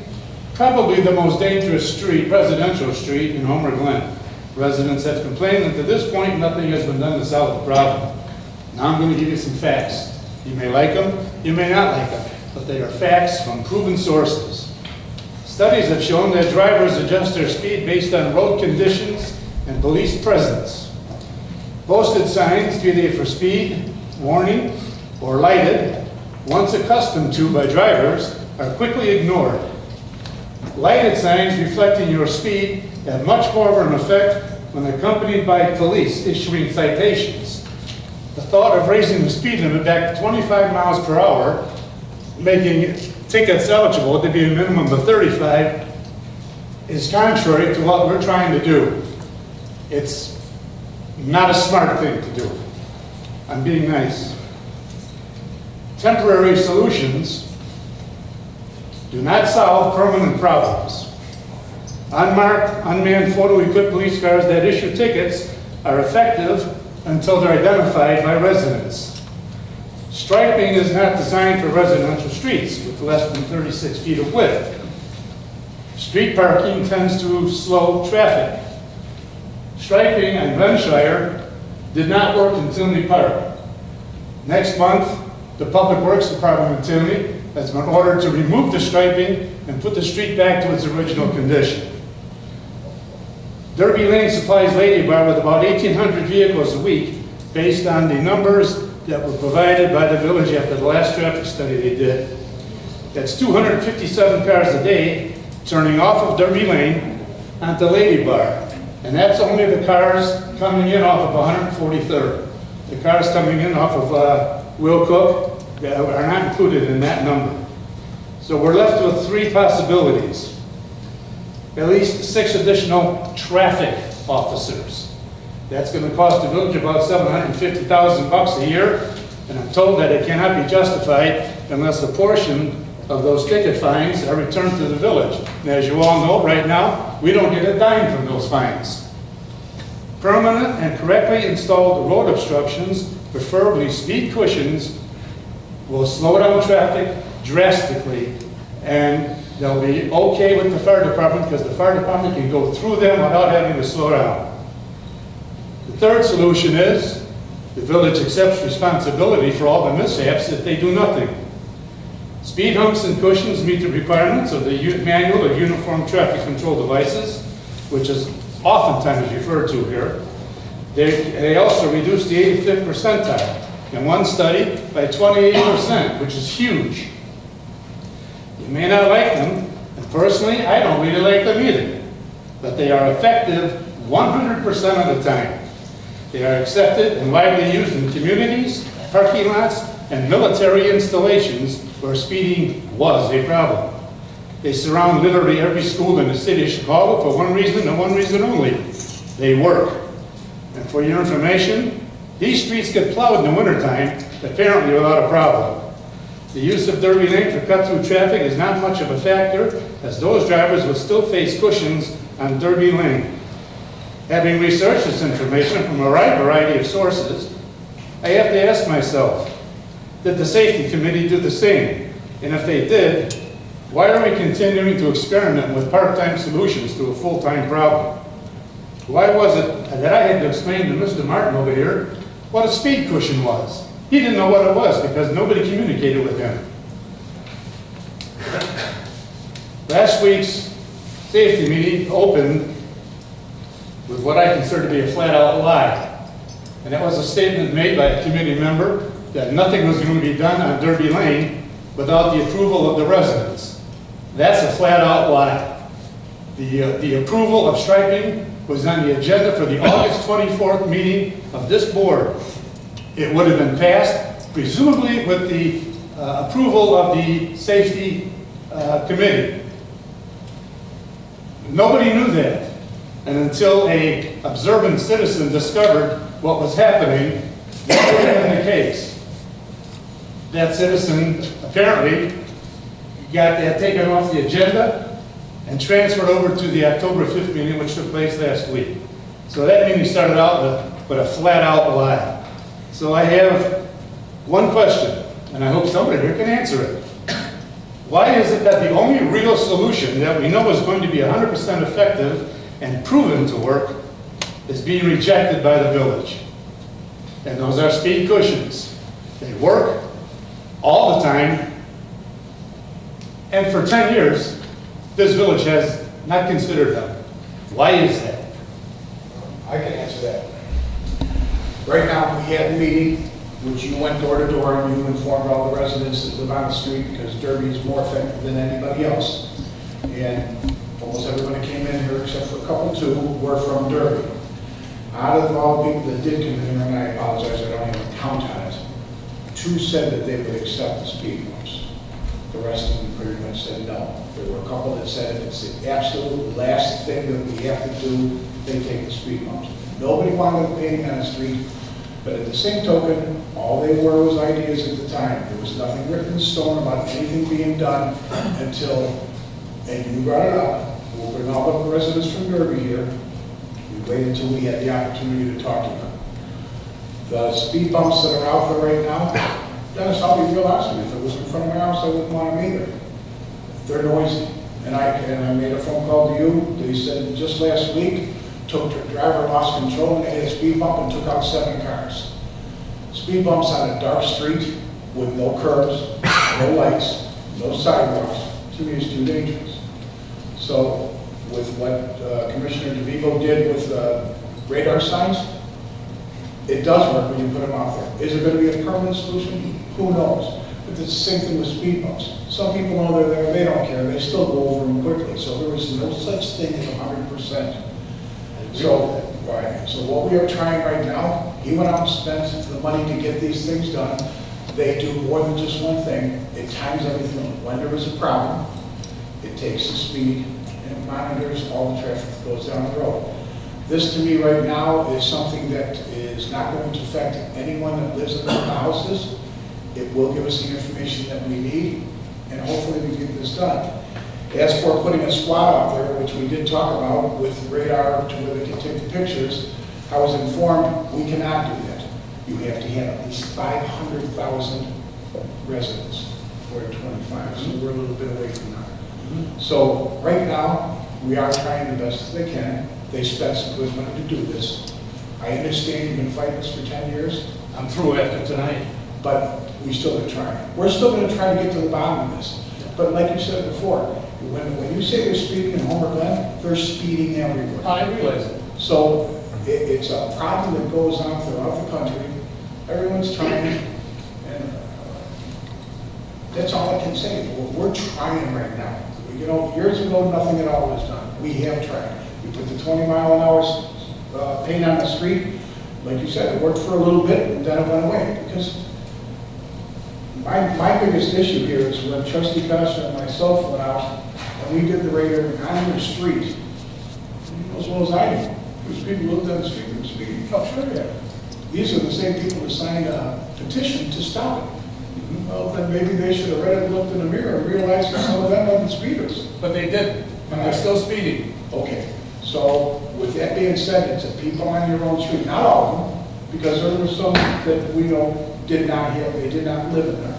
Speaker 17: probably the most dangerous street, residential street in Homer Glen. Residents have complained that to this point, nothing has been done to solve the problem. Now I'm going to give you some facts. You may like them, you may not like them, but they are facts from proven sources. Studies have shown that drivers adjust their speed based on road conditions and police presence. Posted signs, be they for speed, warning, or lighted, once accustomed to by drivers, are quickly ignored. Lighted signs reflecting your speed have much more of an effect when accompanied by police issuing citations. The thought of raising the speed limit back to 25 miles per hour, making tickets eligible to be a minimum of 35, is contrary to what we're trying to do. It's not a smart thing to do. I'm being nice. Temporary solutions do not solve permanent problems. Unmarked, unmanned, photo-equipped police cars that issue tickets are effective until they're identified by residents. Striping is not designed for residential streets with less than 36 feet of width. Street parking tends to slow traffic. Striping on Glenshire did not work in Tinley Park. Next month, the Public Works Department in Tinley has been ordered to remove the striping and put the street back to its original condition. Derby Lane supplies Lady Bar with about 1,800 vehicles a week based on the numbers that were provided by the village after the last traffic study they did. That's 257 cars a day turning off of Derby Lane onto Lady Bar. And that's only the cars coming in off of 143rd. The cars coming in off of Will Cook are not included in that number. So we're left with 3 possibilities. At least 6 additional traffic officers. That's going to cost the village about $750,000 a year, and I'm told that it cannot be justified unless a portion of those ticket fines are returned to the village. And as you all know, right now, we don't get a dime from those fines. Permanent and correctly installed road obstructions, preferably speed cushions, will slow down traffic drastically, and they'll be okay with the fire department because the fire department can go through them without having to slow down. The third solution is the village accepts responsibility for all the mishaps if they do nothing. Speed humps and cushions meet the requirements of the Manual of Uniform Traffic Control Devices, which is oftentimes referred to here. They also reduce the 85th percentile in one study by 28%, which is huge. You may not like them, and personally, I don't really like them either, but they are effective 100% of the time. They are accepted and widely used in communities, parking lots, and military installations where speeding was a problem. They surround literally every school in the city of Chicago for one reason and one reason only. They work. And for your information, these streets get plowed in the wintertime, apparently without a problem. The use of Derby Lane for cut-through traffic is not much of a factor, as those drivers would still face cushions on Derby Lane. Having researched this information from a wide variety of sources, I have to ask myself, did the Safety Committee do the same? And if they did, why are we continuing to experiment with part-time solutions to a full-time problem? Why was it that I had to explain to Mr. Martin over here what a speed cushion was? He didn't know what it was because nobody communicated with him. Last week's safety meeting opened with what I consider to be a flat-out lie. And that was a statement made by a committee member that nothing was going to be done on Derby Lane without the approval of the residents. That's a flat-out lie. The approval of striping was on the agenda for the August 24th meeting of this board. It would have been passed, presumably with the approval of the safety committee. Nobody knew that. And until an observant citizen discovered what was happening, that would have been the case. That citizen apparently got that taken off the agenda and transferred over to the October 5th meeting, which took place last week. So that meeting started out with a flat-out lie. So I have one question, and I hope somebody here can answer it. Why is it that the only real solution that we know is going to be 100% effective and proven to work is being rejected by the village? And those are speed cushions. They work all the time, and for 10 years, this village has not considered them. Why is that?
Speaker 1: I can answer that. Right now, we had a meeting, which you went door to door and you informed all the residents that live on the street because Derby is more effective than anybody else. And almost everyone that came in here, except for a couple two, were from Derby. Out of all the people that did come in here, and I apologize, I don't even count on it, two said that they would accept the speed bumps. The rest of them pretty much said no. There were a couple that said if it's the absolute last thing that we have to do, they take the speed bumps. Nobody wanted the painting on the street, but at the same token, all they were was ideas at the time. There was nothing written in stone about anything being done until, and you brought it up, we'll bring all the residents from Derby here. We waited until we had the opportunity to talk to them. The speed bumps that are out there right now, Dennis, I'll be real honest with you, if it was in front of my house, I wouldn't want them either. They're noisy. And I made a phone call to you. They said just last week, the driver lost control and they hit a speed bump and took out 7 cars. Speed bumps on a dark street with no curbs, no lights, no sidewalks, to me is too dangerous. So with what Commissioner DeVivo did with radar signs, it does work when you put them out there. Is it going to be a permanent solution? Who knows? But it's the same thing with speed bumps. Some people know they're there, they don't care, they still go over them quickly. So there is no such thing as 100%. So, right. So what we are trying right now, he went out and spent the money to get these things done. They do more than just one thing. It times everything. When there is a problem, it takes the speed and it monitors all the traffic that goes down the road. This to me right now is something that is not going to affect anyone that lives in the houses. It will give us the information that we need, and hopefully we get this done. As for putting a squad out there, which we did talk about with radar to where they can take the pictures, I was informed we cannot do that. You have to have at least 500,000 residents for 25, so we're a little bit away from that. So right now, we are trying the best as they can. They spent some good money to do this. I understand you've been fighting this for 10 years.
Speaker 17: I'm through after tonight.
Speaker 1: But we still going to try. We're still going to try to get to the bottom of this. But like you said before, when you say they're speeding in Homer Glen, they're speeding everywhere.
Speaker 17: I realize it.
Speaker 1: So it's a problem that goes on throughout the country. Everyone's trying, and that's all I can say. We're trying right now. You know, years ago, nothing at all was done. We have tried. We put the 20-mile-an-hour paint on the street. like you said, it worked for a little bit and then it went away. Because my biggest issue here is when Trustee Costa and myself went out and we did the radar on the street, as well as I do. There's people who lived on the street and speaking. Oh, sure, yeah. These are the same people who signed a petition to stop it. Well, then maybe they should have read it, looked in the mirror, and realized that some of them weren't speeders.
Speaker 17: But they didn't, and they're still speeding.
Speaker 1: Okay, so with that being said, it's a people on your own street, not all of them, because there were some that we know did not have, they did not live in there.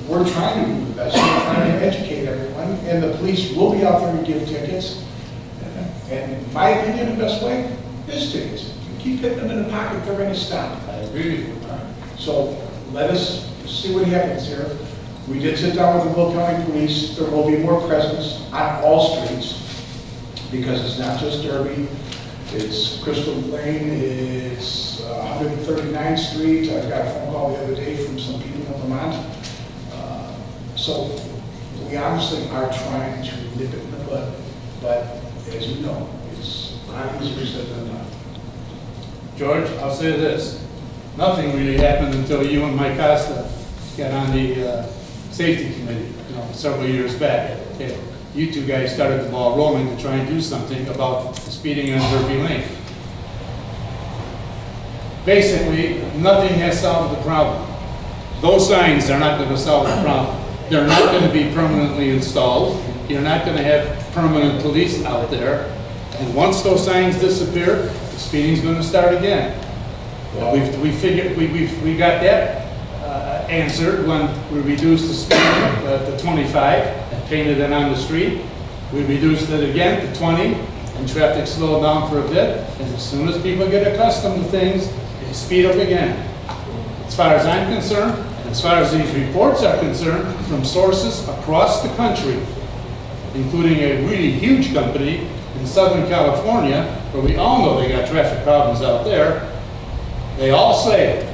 Speaker 1: We're trying to do the best, we're trying to educate everyone, and the police will be out there and give tickets. And in my opinion, the best way is tickets. You keep hitting them in the pocket, they're going to stop.
Speaker 17: I agree with you.
Speaker 1: So let us see what happens here. We did sit down with the Will County Police. There will be more presence on all streets because it's not just Derby. It's Crystal Lane, it's 139th Street. I got a phone call the other day from some people in Vermont. So we honestly are trying to nip it in the bud, but as you know, it's a lot easier said than done.
Speaker 17: George, I'll say this. Nothing really happened until you and Mike Costa got on the safety committee, several years back. Okay. You two guys started the ball rolling to try and do something about speeding on Derby Lane. Basically, nothing has solved the problem. Those signs are not going to solve the problem. They're not going to be permanently installed. You're not going to have permanent police out there. And once those signs disappear, the speeding's going to start again. We got that answered when we reduced the speed to 25 and painted it on the street. We reduced it again to 20 and traffic slowed down for a bit. And as soon as people get accustomed to things, they speed up again. As far as I'm concerned, and as far as these reports are concerned, from sources across the country, including a really huge company in Southern California, where we all know they got traffic problems out there, they all say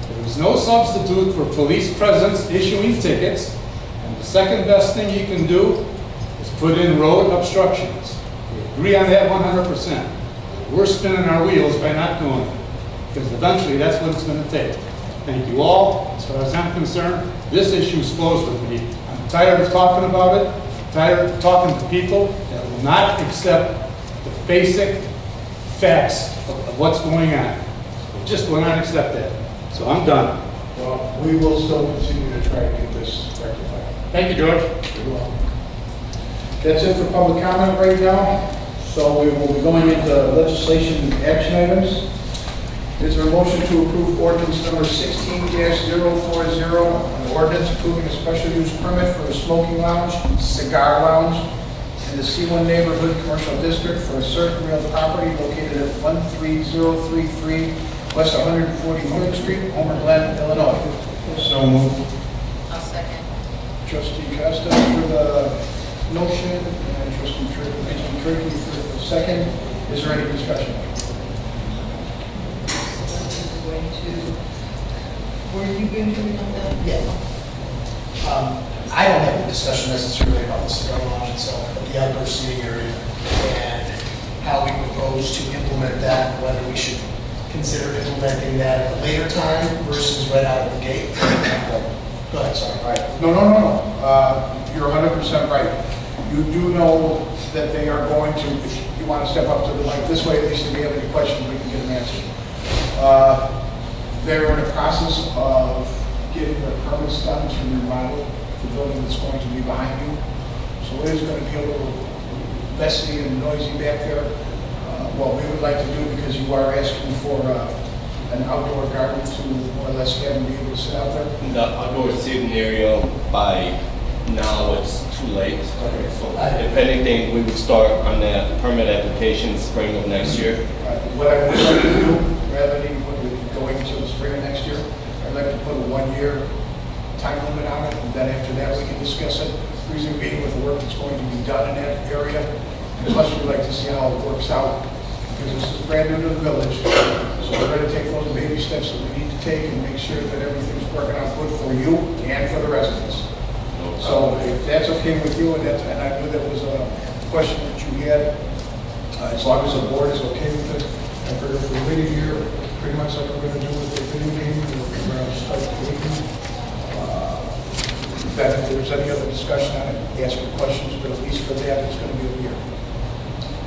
Speaker 17: there is no substitute for police presence issuing tickets, and the second best thing you can do is put in road obstructions. We agree on that 100%. We're spinning our wheels by not doing it, because eventually that's what it's going to take. Thank you all. As far as I'm concerned, this issue is closed with me. I'm tired of talking about it. I'm tired of talking to people that will not accept the basic facts of what's going on. They just will not accept that. So I'm done.
Speaker 1: Well, we will still continue to try to get this rectified.
Speaker 17: Thank you, George.
Speaker 1: You're welcome. That's it for public comment right now. So we will be going into legislation action items. Is there a motion to approve ordinance number 16-040, an ordinance approving a special use permit for a smoking lounge, cigar lounge, in the C1 neighborhood commercial district for a certain real property located at 13033 West 143rd Street, Homer Glen, Illinois. So moved.
Speaker 3: I'll second.
Speaker 1: Trustee Costa for the motion and Trustee Turkey for the second. Is there any discussion?
Speaker 2: Were you going to read that?
Speaker 6: Yeah. I don't have a discussion necessarily about the cigar lounge itself, but the outdoor seating area and how we propose to implement that, whether we should consider implementing that at a later time versus right out of the gate. Go ahead, sorry.
Speaker 1: All right. No. You're 100% right. You do know that they are going to, if you want to step up to the mic this way, at least if you have any questions, we can get them answered. They're in the process of getting the permits done to remodel the building that's going to be behind you. So it is going to be a little messy and noisy back there. What we would like to do, because you are asking for an outdoor garden to more or less have them be able to sit out there.
Speaker 18: The outdoor seating area, by now it's too late. Okay. So if anything, we would start on that permit application spring of next year.
Speaker 1: What I would like to do, rather than going to the spring of next year, I'd like to put a 1-year time limit on it, and then after that we can discuss it. Reason being with the work that's going to be done in that area. And plus we'd like to see how it works out, because this is brand new to the village. So we're going to take those baby steps that we need to take and make sure that everything's working out good for you and for the residents. So if that's okay with you, and I knew that was a question that you had, as long as the board is okay with it, I figured if we waited here, pretty much like we're going to do with the video game, we're going to start the meeting. That if there's any other discussion on it, ask your questions, but at least for that, it's going to be a year.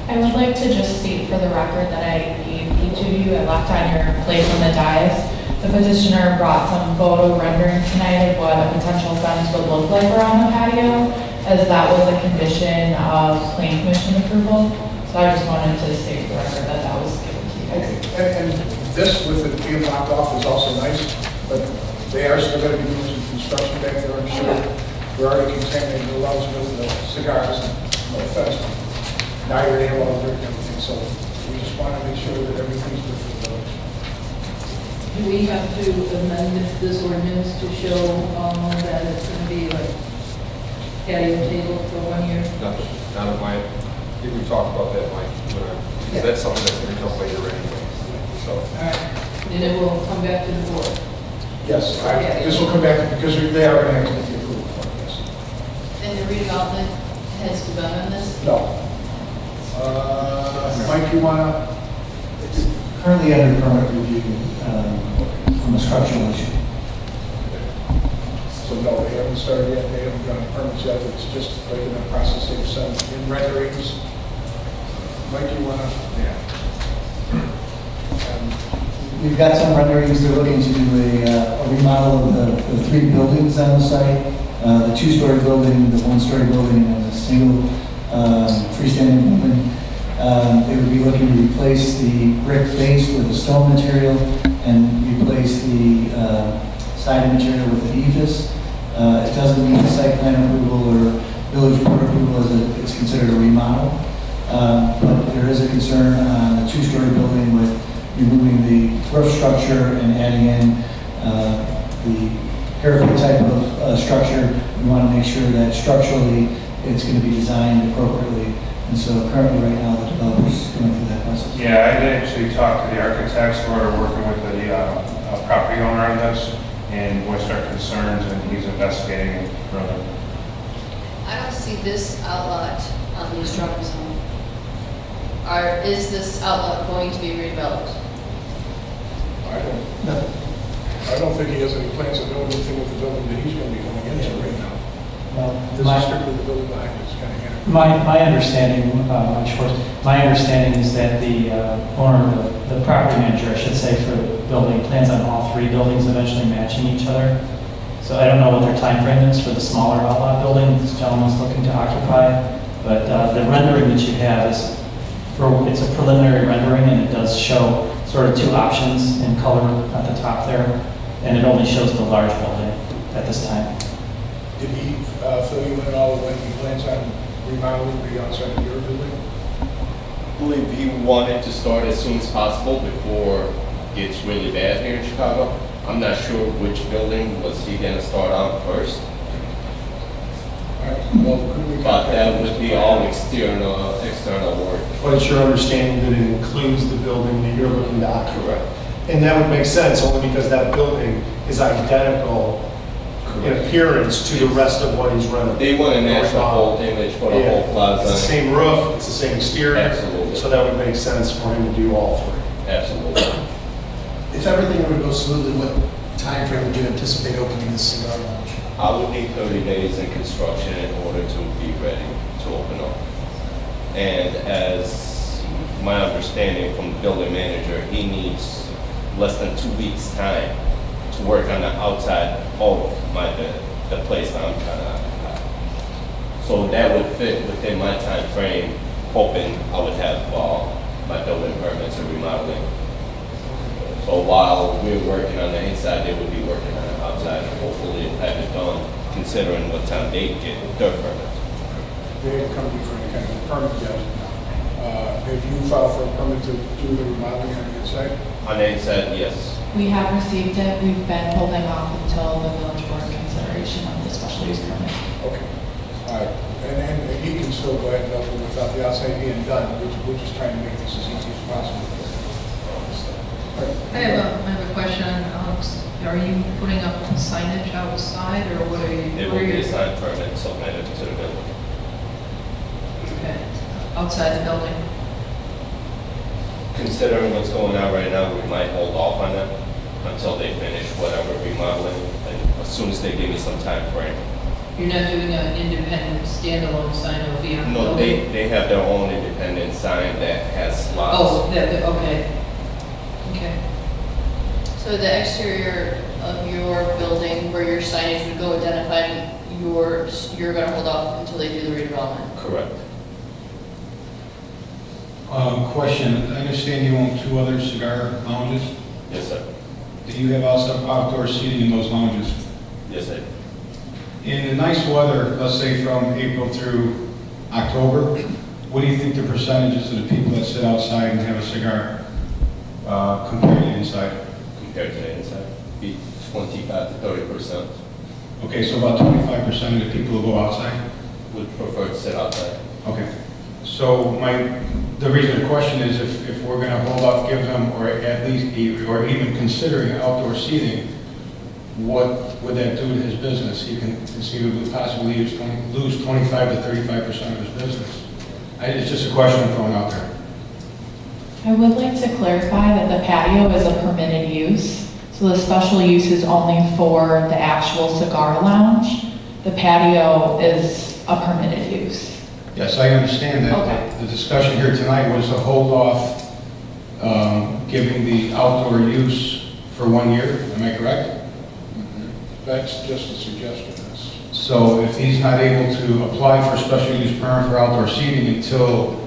Speaker 11: I would like to just state for the record that I gave each of you, I left on your place on the dais. The petitioner brought some photo renderings tonight of what a potential fence would look like around the patio, as that was a condition of plan commission approval. So I just wanted to state for the record that that was given to you guys.
Speaker 1: And this, with it being locked off, is also nice, but they are still going to be doing some construction back there, I'm sure. We're already contaminating the wells with the cigars and no offense. Now you're able to do everything, so we just want to make sure that everything's good for the village.
Speaker 4: Do we have to amend this ordinance to show that it's going to be like patio table for 1 year?
Speaker 19: Not of my, I think we talked about that, Mike, because that's something that's going to come later anyway. So.
Speaker 4: All right. And it will come back to the board?
Speaker 1: Yes, this will come back because they are going to have to get the approval for it, yes.
Speaker 3: And the redevelopment has begun on this?
Speaker 1: No. Mike, you want to?
Speaker 9: It's currently under permit review from a structural issue.
Speaker 1: So no, they haven't started yet, they haven't done permits yet, it's just like in the process of some in renderings. Mike, you want to? Yeah.
Speaker 9: We've got some renderings. They're looking to do a remodel of the 3 buildings on the site. The 2-story building, the 1-story building, and a single freestanding building. They would be looking to replace the brick base with a stone material and replace the siding material with an ephes. It doesn't need site plan approval or village board approval as it's considered a remodel. But there is a concern on the 2-story building with removing the roof structure and adding in the parapet type of structure. We want to make sure that structurally it's going to be designed appropriately. And so currently right now the developer's going through that process.
Speaker 20: Yeah, I did actually talk to the architects who are working with the property owner on this and voiced our concerns, and he's investigating it further.
Speaker 3: I don't see this outlet on these drawings. Is this outlet going to be redeveloped?
Speaker 1: I don't think he has any plans to do anything with the building that he's going to be going into right now.
Speaker 9: Well,
Speaker 1: This is strictly the building behind it, it's kind of in.
Speaker 21: My understanding, my understanding is that the owner, the property manager, I should say, for the building plans on all 3 buildings eventually matching each other. So I don't know what their time frame is for the smaller outlet building this gentleman's looking to occupy, but the rendering that you have is, it's a preliminary rendering, and it does show sort of 2 options in color at the top there, and it only shows the large building at this time.
Speaker 1: Did he fill you in at all when he plans on remodeling the outside of your building?
Speaker 18: I believe he wanted to start as soon as possible before it gets really bad here in Chicago. I'm not sure which building was he going to start on first. But that would be all external work.
Speaker 16: But it's your understanding that it includes the building that you're looking to occupy. Correct. And that would make sense only because that building is identical in appearance to the rest of what he's renovating.
Speaker 18: They want a natural whole image for the whole plaza.
Speaker 16: It's the same roof, it's the same exterior.
Speaker 18: Absolutely.
Speaker 16: So that would make sense for him to do all 3.
Speaker 18: Absolutely.
Speaker 6: If everything were to go smoothly, what time frame would you anticipate opening this cigar lounge?
Speaker 18: I would need 30 days in construction in order to be ready to open up. And as my understanding from the building manager, he needs less than 2 weeks' time to work on the outside of the place that I'm trying to occupy. So that would fit within my time frame, hoping I would have my building permits and remodeling. So while we're working on the inside, they would be working on the outside, and hopefully have it done, considering what time they get their permit.
Speaker 1: They haven't come to you for any kind of permit yet. Have you filed for a permit to do the remodeling on the inside?
Speaker 18: On the inside, yes.
Speaker 11: We have received it. We've been holding off until the village board consideration of the special use permit.
Speaker 1: Okay. All right. And he can still go ahead and open without the outside being done. We're just trying to make this as easy as possible.
Speaker 4: I have a question. Are you putting up signage outside, or what are you?
Speaker 18: There will be a sign permit submitted to the building.
Speaker 4: Okay. Outside the building.
Speaker 18: Considering what's going on right now, we might hold off on that until they finish whatever remodeling, and as soon as they give me some time frame.
Speaker 4: You're not doing an independent standalone sign over here?
Speaker 18: No, they have their own independent sign that has slots.
Speaker 4: Oh, okay. Okay.
Speaker 3: So the exterior of your building where your signage would go identified, you're gonna hold off until they do the redevelopment?
Speaker 18: Correct.
Speaker 5: Question, I understand you own 2 other cigar lounges.
Speaker 18: Yes, sir.
Speaker 5: Do you have outdoor seating in those lounges?
Speaker 18: Yes, sir.
Speaker 5: In the nice weather, let's say from April through October, what do you think the percentages of the people that sit outside and have a cigar compared to the inside?
Speaker 18: Compared to the inside, be 25 to 30%.
Speaker 5: Okay, so about 25% of the people who go outside?
Speaker 18: Would prefer to sit outside.
Speaker 5: Okay. So the reason the question is if we're going to hold off, give them, or at least, or even considering outdoor seating, what would that do to his business? He can conceivably possibly lose 25 to 35% of his business. It's just a question I'm throwing out there.
Speaker 11: I would like to clarify that the patio is a permitted use. So the special use is only for the actual cigar lounge. The patio is a permitted use.
Speaker 5: Yes, I understand that.
Speaker 11: Okay.
Speaker 5: The discussion here tonight was to hold off giving the outdoor use for 1 year. Am I correct?
Speaker 1: That's just a suggestion.
Speaker 5: So if he's not able to apply for a special use permit for outdoor seating until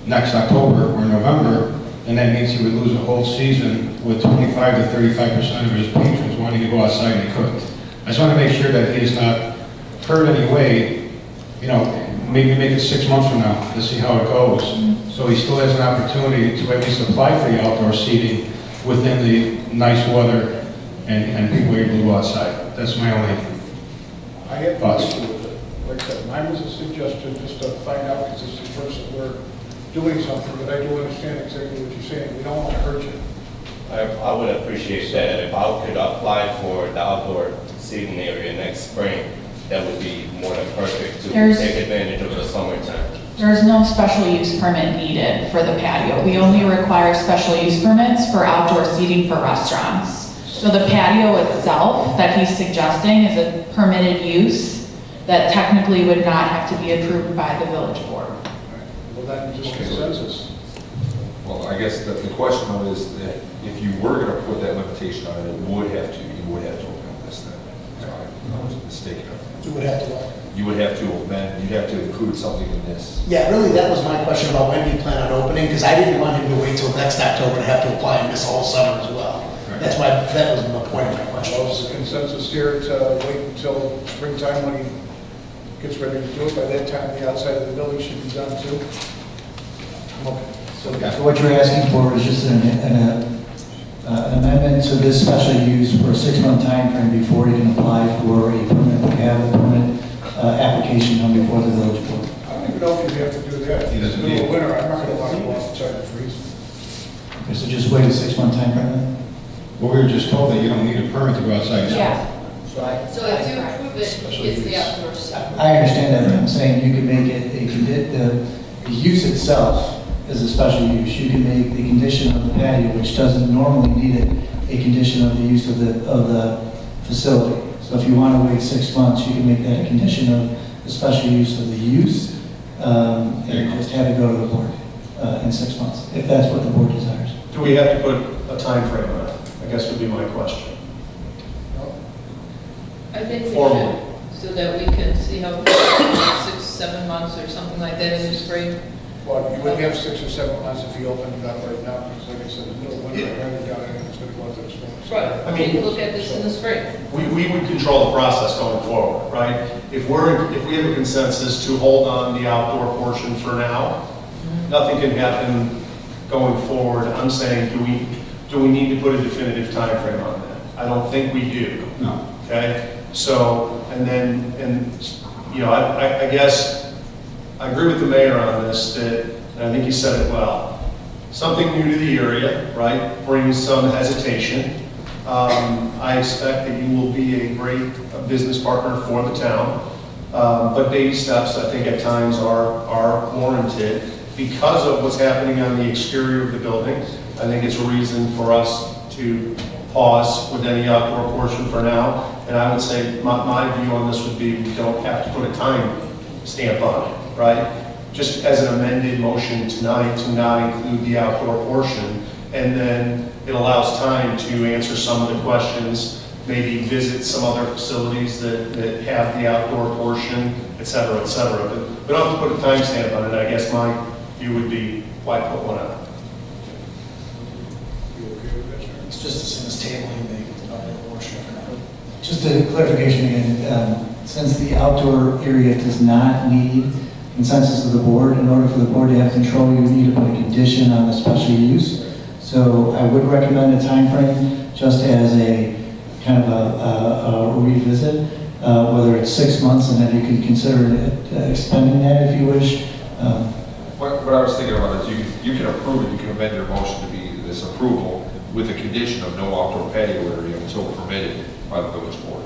Speaker 5: next October or November, then that means he would lose a whole season with 25 to 35% of his patrons wanting to go outside and he couldn't. I just want to make sure that he is not hurt anyway, maybe make it 6 months from now to see how it goes. So he still has an opportunity to at least apply for the outdoor seating within the nice weather and people able to go outside. That's my only
Speaker 1: I have no issue with it. Like I said, mine was a suggestion just to find out, because this is the first that we're doing something, but I do understand exactly what you're saying. We don't want to hurt you.
Speaker 18: I would appreciate that. If I could apply for the outdoor seating area next spring, that would be more than perfect to take advantage of the summertime.
Speaker 11: There's no special use permit needed for the patio. We only require special use permits for outdoor seating for restaurants. So the patio itself that he's suggesting is a permitted use that technically would not have to be approved by the village board.
Speaker 1: Well, then just consensus.
Speaker 19: Well, I guess the question though is that if you were going to put that limitation on it, you would have to amend this then. Sorry, I was mistaken.
Speaker 6: You would have to what?
Speaker 19: You would have to amend, you'd have to include something in this.
Speaker 6: Yeah, really, that was my question about when do you plan on opening, because I didn't want him to wait till next October to have to apply and miss all summer as well. That's why, that was the point of my question.
Speaker 1: Well, it's a consensus here to wait until springtime when he gets ready to do it. By that time, the outside of the building should be done too.
Speaker 9: So what you're asking for is just an amendment to this special use for a 6-month time frame before you can apply for a permit, have a permit application come before the village board.
Speaker 1: I don't even know if you have to do that. If it's the middle of winter, I'm not going to want to go outside and freeze.
Speaker 9: Okay, so just wait a 6-month time frame then?
Speaker 5: Well, we were just told that you don't need a permit to go outside.
Speaker 11: Yeah.
Speaker 3: So if you approve it, it's the outdoor seating.
Speaker 9: I understand that, but I'm saying you can make it, the use itself is a special use. You can make the condition of the patio, which doesn't normally need it, a condition of the use of the facility. So if you want to wait 6 months, you can make that a condition of the special use of the use, and just have it go to the board in 6 months, if that's what the board desires.
Speaker 16: Do we have to put a time frame on it? I guess would be my question.
Speaker 4: I think we
Speaker 16: Formally.
Speaker 4: should, so that we can see how, 6, 7 months or something like that in the spring.
Speaker 1: Well, you would have 6 or 7 months if you opened it up right now, because like I said, the middle of winter, I haven't got it, and it's going to go into the spring.
Speaker 4: Right,
Speaker 16: I mean,
Speaker 4: look at this in the spring.
Speaker 16: We would control the process going forward, right? If we have a consensus to hold on the outdoor portion for now, nothing can happen going forward. I'm saying, do we need to put a definitive time frame on that? I don't think we do.
Speaker 5: No.
Speaker 16: Okay? So, I guess I agree with the mayor on this, and I think he said it well. Something new to the area, right, brings some hesitation. I expect that you will be a great business partner for the town, but baby steps, I think, at times are warranted because of what's happening on the exterior of the building, I think it's a reason for us to pause with any outdoor portion for now. And I would say my view on this would be we don't have to put a time stamp on it, right? Just as an amended motion tonight to not include the outdoor portion, and then it allows time to answer some of the questions, maybe visit some other facilities that have the outdoor portion, et cetera, et cetera. But we don't have to put a time stamp on it. I guess my view would be, why put one on?
Speaker 6: It's just the same as tabling the outdoor portion for now.
Speaker 9: Just a clarification again, since the outdoor area does not need consensus of the board, in order for the board to have control, you need to put a condition on the special use. So I would recommend a time frame, just as a kind of a revisit, whether it's 6 months, and then you can consider expending that if you wish.
Speaker 19: What I was thinking about is you can approve it, you can amend your motion to be this approval with a condition of no outdoor patio area until permitted by the village board.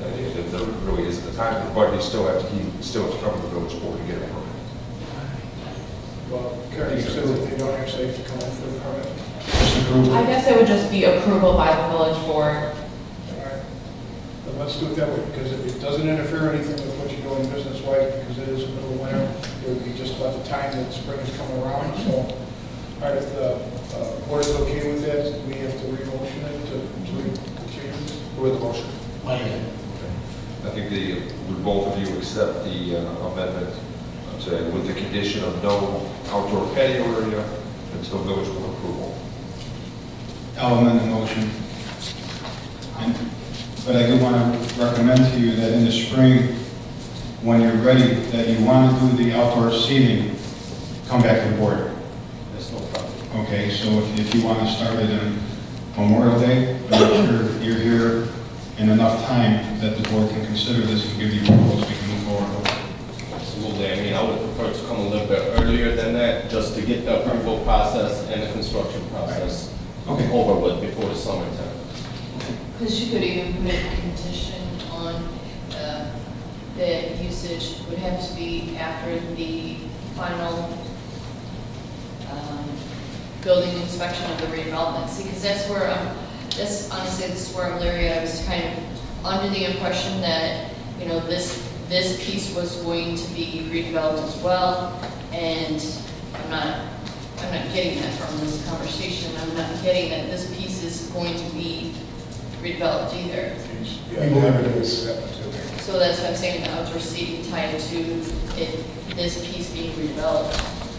Speaker 19: If there really isn't a time, but you still have to come to the village board to get a permit.
Speaker 1: Well, Karen, you said that they don't actually have to come in for the permit.
Speaker 11: I guess it would just be approval by the village board.
Speaker 1: All right. Then let's do it that way, because if it doesn't interfere anything with what you're doing business-wise, because it is the middle of winter, it would be just about the time that spring is coming around. So, all right, if the board is okay with that, we have to re-motion it to continue
Speaker 19: With the motion.
Speaker 6: Okay.
Speaker 19: I think would both of you accept the amendment with the condition of no outdoor patio area until village board approval?
Speaker 5: I'll amend the motion. But I do want to recommend to you that in the spring, when you're ready, that you want to do the outdoor seating, come back to the board.
Speaker 12: There's no problem.
Speaker 5: Okay, so if you want to start it on Memorial Day, make sure you're here in enough time that the board can consider this and give you approval so we can move forward.
Speaker 18: Absolutely. I mean, I would prefer to come a little bit earlier than that, just to get the approval process and the construction process over with before the summertime.
Speaker 3: Because you could even put a condition on that usage would have to be after the final building inspection of the redevelopment. See, because that's where this is where I'm leery. I was kind of under the impression that, you know, this piece was going to be redeveloped as well, and I'm not getting that from this conversation. I'm not getting that this piece is going to be redeveloped either. So that's what I'm saying, the outdoor seating tied to this piece being redeveloped.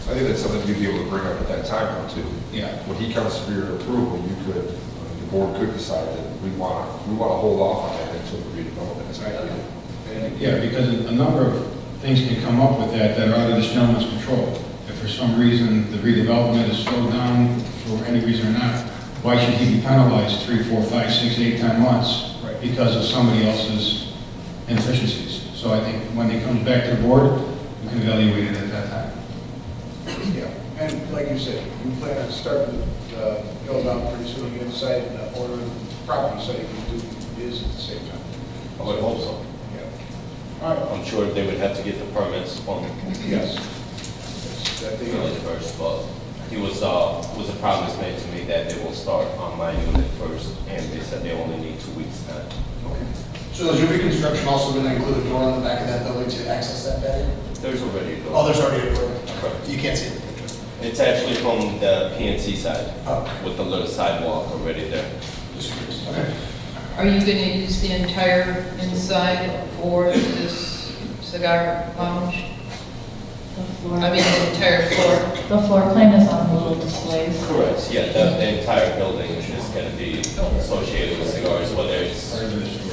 Speaker 19: I think that's something you'd be able to bring up at that time, too.
Speaker 5: Yeah.
Speaker 19: When he comes for your approval, the board could decide that we want to hold off on that until the redevelopment is completed.
Speaker 5: Yeah, because a number of things can come up with that are out of this gentleman's control. If for some reason the redevelopment is slowed down for any reason or not, why should he be penalized 3, 4, 5, 6, 8, 10 months because of somebody else's inefficiencies? So I think when he comes back to the board, we can evaluate it at that time.
Speaker 1: Yeah, and like you said, you plan on starting to build out pretty soon, you inside and order the property so you can do this at the same time.
Speaker 18: I would hope so.
Speaker 1: All right.
Speaker 18: I'm sure they would have to get the permits from
Speaker 1: Yes.
Speaker 18: village first, but it was a promise made to me that they will start on my unit first, and they said they only need 2 weeks now.
Speaker 6: Okay. So is your reconstruction also going to include a door on the back of that building to access that patio?
Speaker 18: There's already a door.
Speaker 6: Oh, there's already a door.
Speaker 18: Correct.
Speaker 6: You can't see the picture.
Speaker 18: It's actually from the PNC side, with the little sidewalk already there.
Speaker 6: Okay.
Speaker 4: Are you going to use the entire inside for this cigar lounge? I mean, the entire floor?
Speaker 11: The floor plan is on the little displays.
Speaker 18: Correct, yeah, the entire building is going to be associated with cigars, whether it's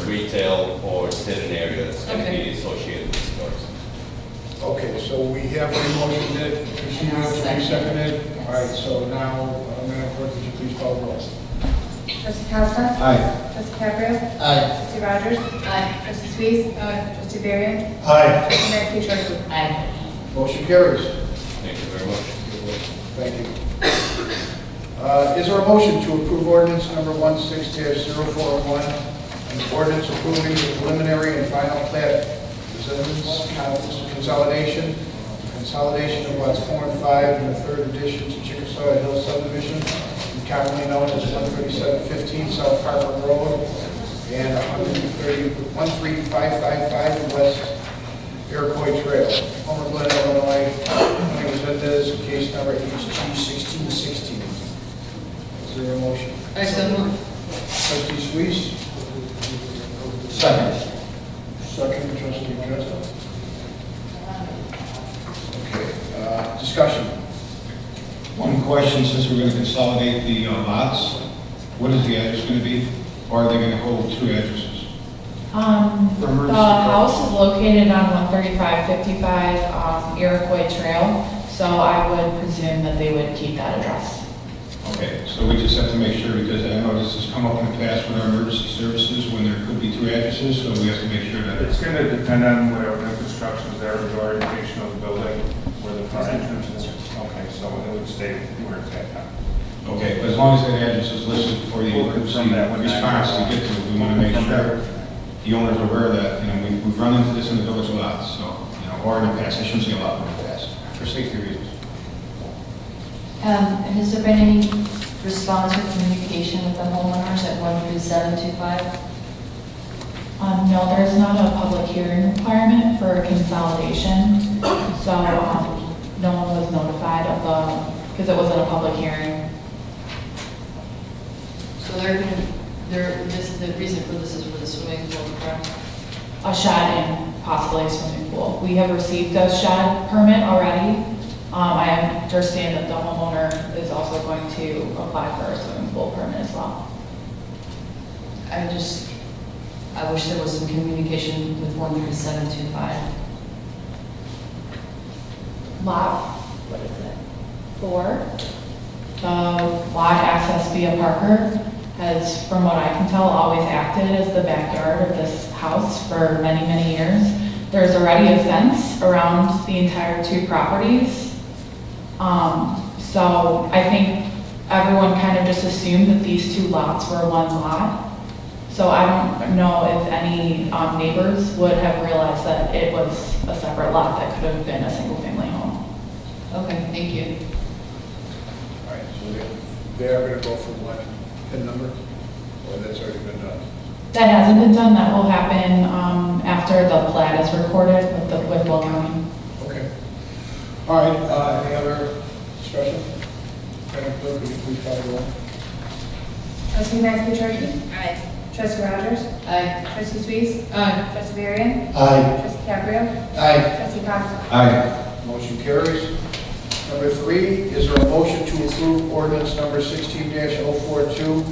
Speaker 18: retail or sit-in area, it's going to be associated with cigars.
Speaker 1: Okay, so we have a motion that Christina seconded. All right, so now, Madam Clerk, would you please call the roll?
Speaker 11: Trustee Costa?
Speaker 5: Aye.
Speaker 11: Trustee Caprio?
Speaker 6: Aye.
Speaker 11: Trustee Rogers? Aye. Trustee Sweet? Aye. Trustee Barry?
Speaker 1: Aye.
Speaker 11: Mayor Patriarch?
Speaker 3: Aye.
Speaker 1: Motion carries.
Speaker 18: Thank you very much.
Speaker 1: Thank you. Is there a motion to approve ordinance number 16-0401, an ordinance approving the preliminary and final plat consolidation and consolidation of lots 4 and 5 in the third addition to Chickasaw Hill subdivision, commonly known as 13715 South Parker Road and 13555 West Iroquois Trail, Homer Glen, Illinois. County Representatives, case number HG1616. Is there a motion?
Speaker 4: I so move.
Speaker 1: Trustee Suisse.
Speaker 5: Second.
Speaker 1: Second, Trustee Costa. Okay, discussion.
Speaker 5: One question, since we're going to consolidate the lots, what is the address going to be? Or are they going to hold two addresses?
Speaker 11: The house is located on 13555 Iroquois Trail, so I would presume that they would keep that address.
Speaker 5: Okay, so we just have to make sure, because I know this has come up in the past with our emergency services when there could be two addresses, so we have to make sure that
Speaker 20: It's going to depend on whatever new construction is there, the orientation of the building, where the front entrance is. Okay, so it would stay where it's at now.
Speaker 5: Okay, but as long as that address is listed for the emergency response to get to, we want to make sure the owners are aware that, we've run into this in the village a lot, so, or in the past, I shouldn't say a lot, but in the past, for safety reasons.
Speaker 10: Has there been any response or communication with the homeowners at 13725?
Speaker 11: No, there's not a public hearing requirement for consolidation, so no one was notified of because it wasn't a public hearing.
Speaker 3: So the reason for this is for the swimming pool, correct?
Speaker 11: A shed and possibly a swimming pool. We have received a shed permit already. I understand that the homeowner is also going to apply for a swimming pool permit as well.
Speaker 10: I wish there was some communication with 13725.
Speaker 11: Lot, what is it? 4. The lot access via Parker has, from what I can tell, always acted as the backyard of this house for many, many years. There's already a fence around the entire 2 properties. So I think everyone kind of just assumed that these 2 lots were one lot. So I don't know if any neighbors would have realized that it was a separate lot that could have been a single-family home.
Speaker 3: Okay, thank you.
Speaker 1: All right, so they are going to go for one PIN number, or that's already been done?
Speaker 11: That hasn't been done. That will happen after the plat is recorded with Will County.
Speaker 1: Okay. All right, any other discussion? Madam Clerk, would you please call the roll?
Speaker 11: Trustee Maxey-Petrucci?
Speaker 3: Aye.
Speaker 11: Trustee Rogers?
Speaker 3: Aye.
Speaker 11: Trustee Suisse?
Speaker 4: Aye.
Speaker 11: Trustee Varian?
Speaker 1: Aye.
Speaker 11: Trustee Caprio?
Speaker 1: Aye.
Speaker 11: Trustee Costa?
Speaker 5: Aye.
Speaker 1: Motion carries. Number 3, is there a motion to approve ordinance number 16-042,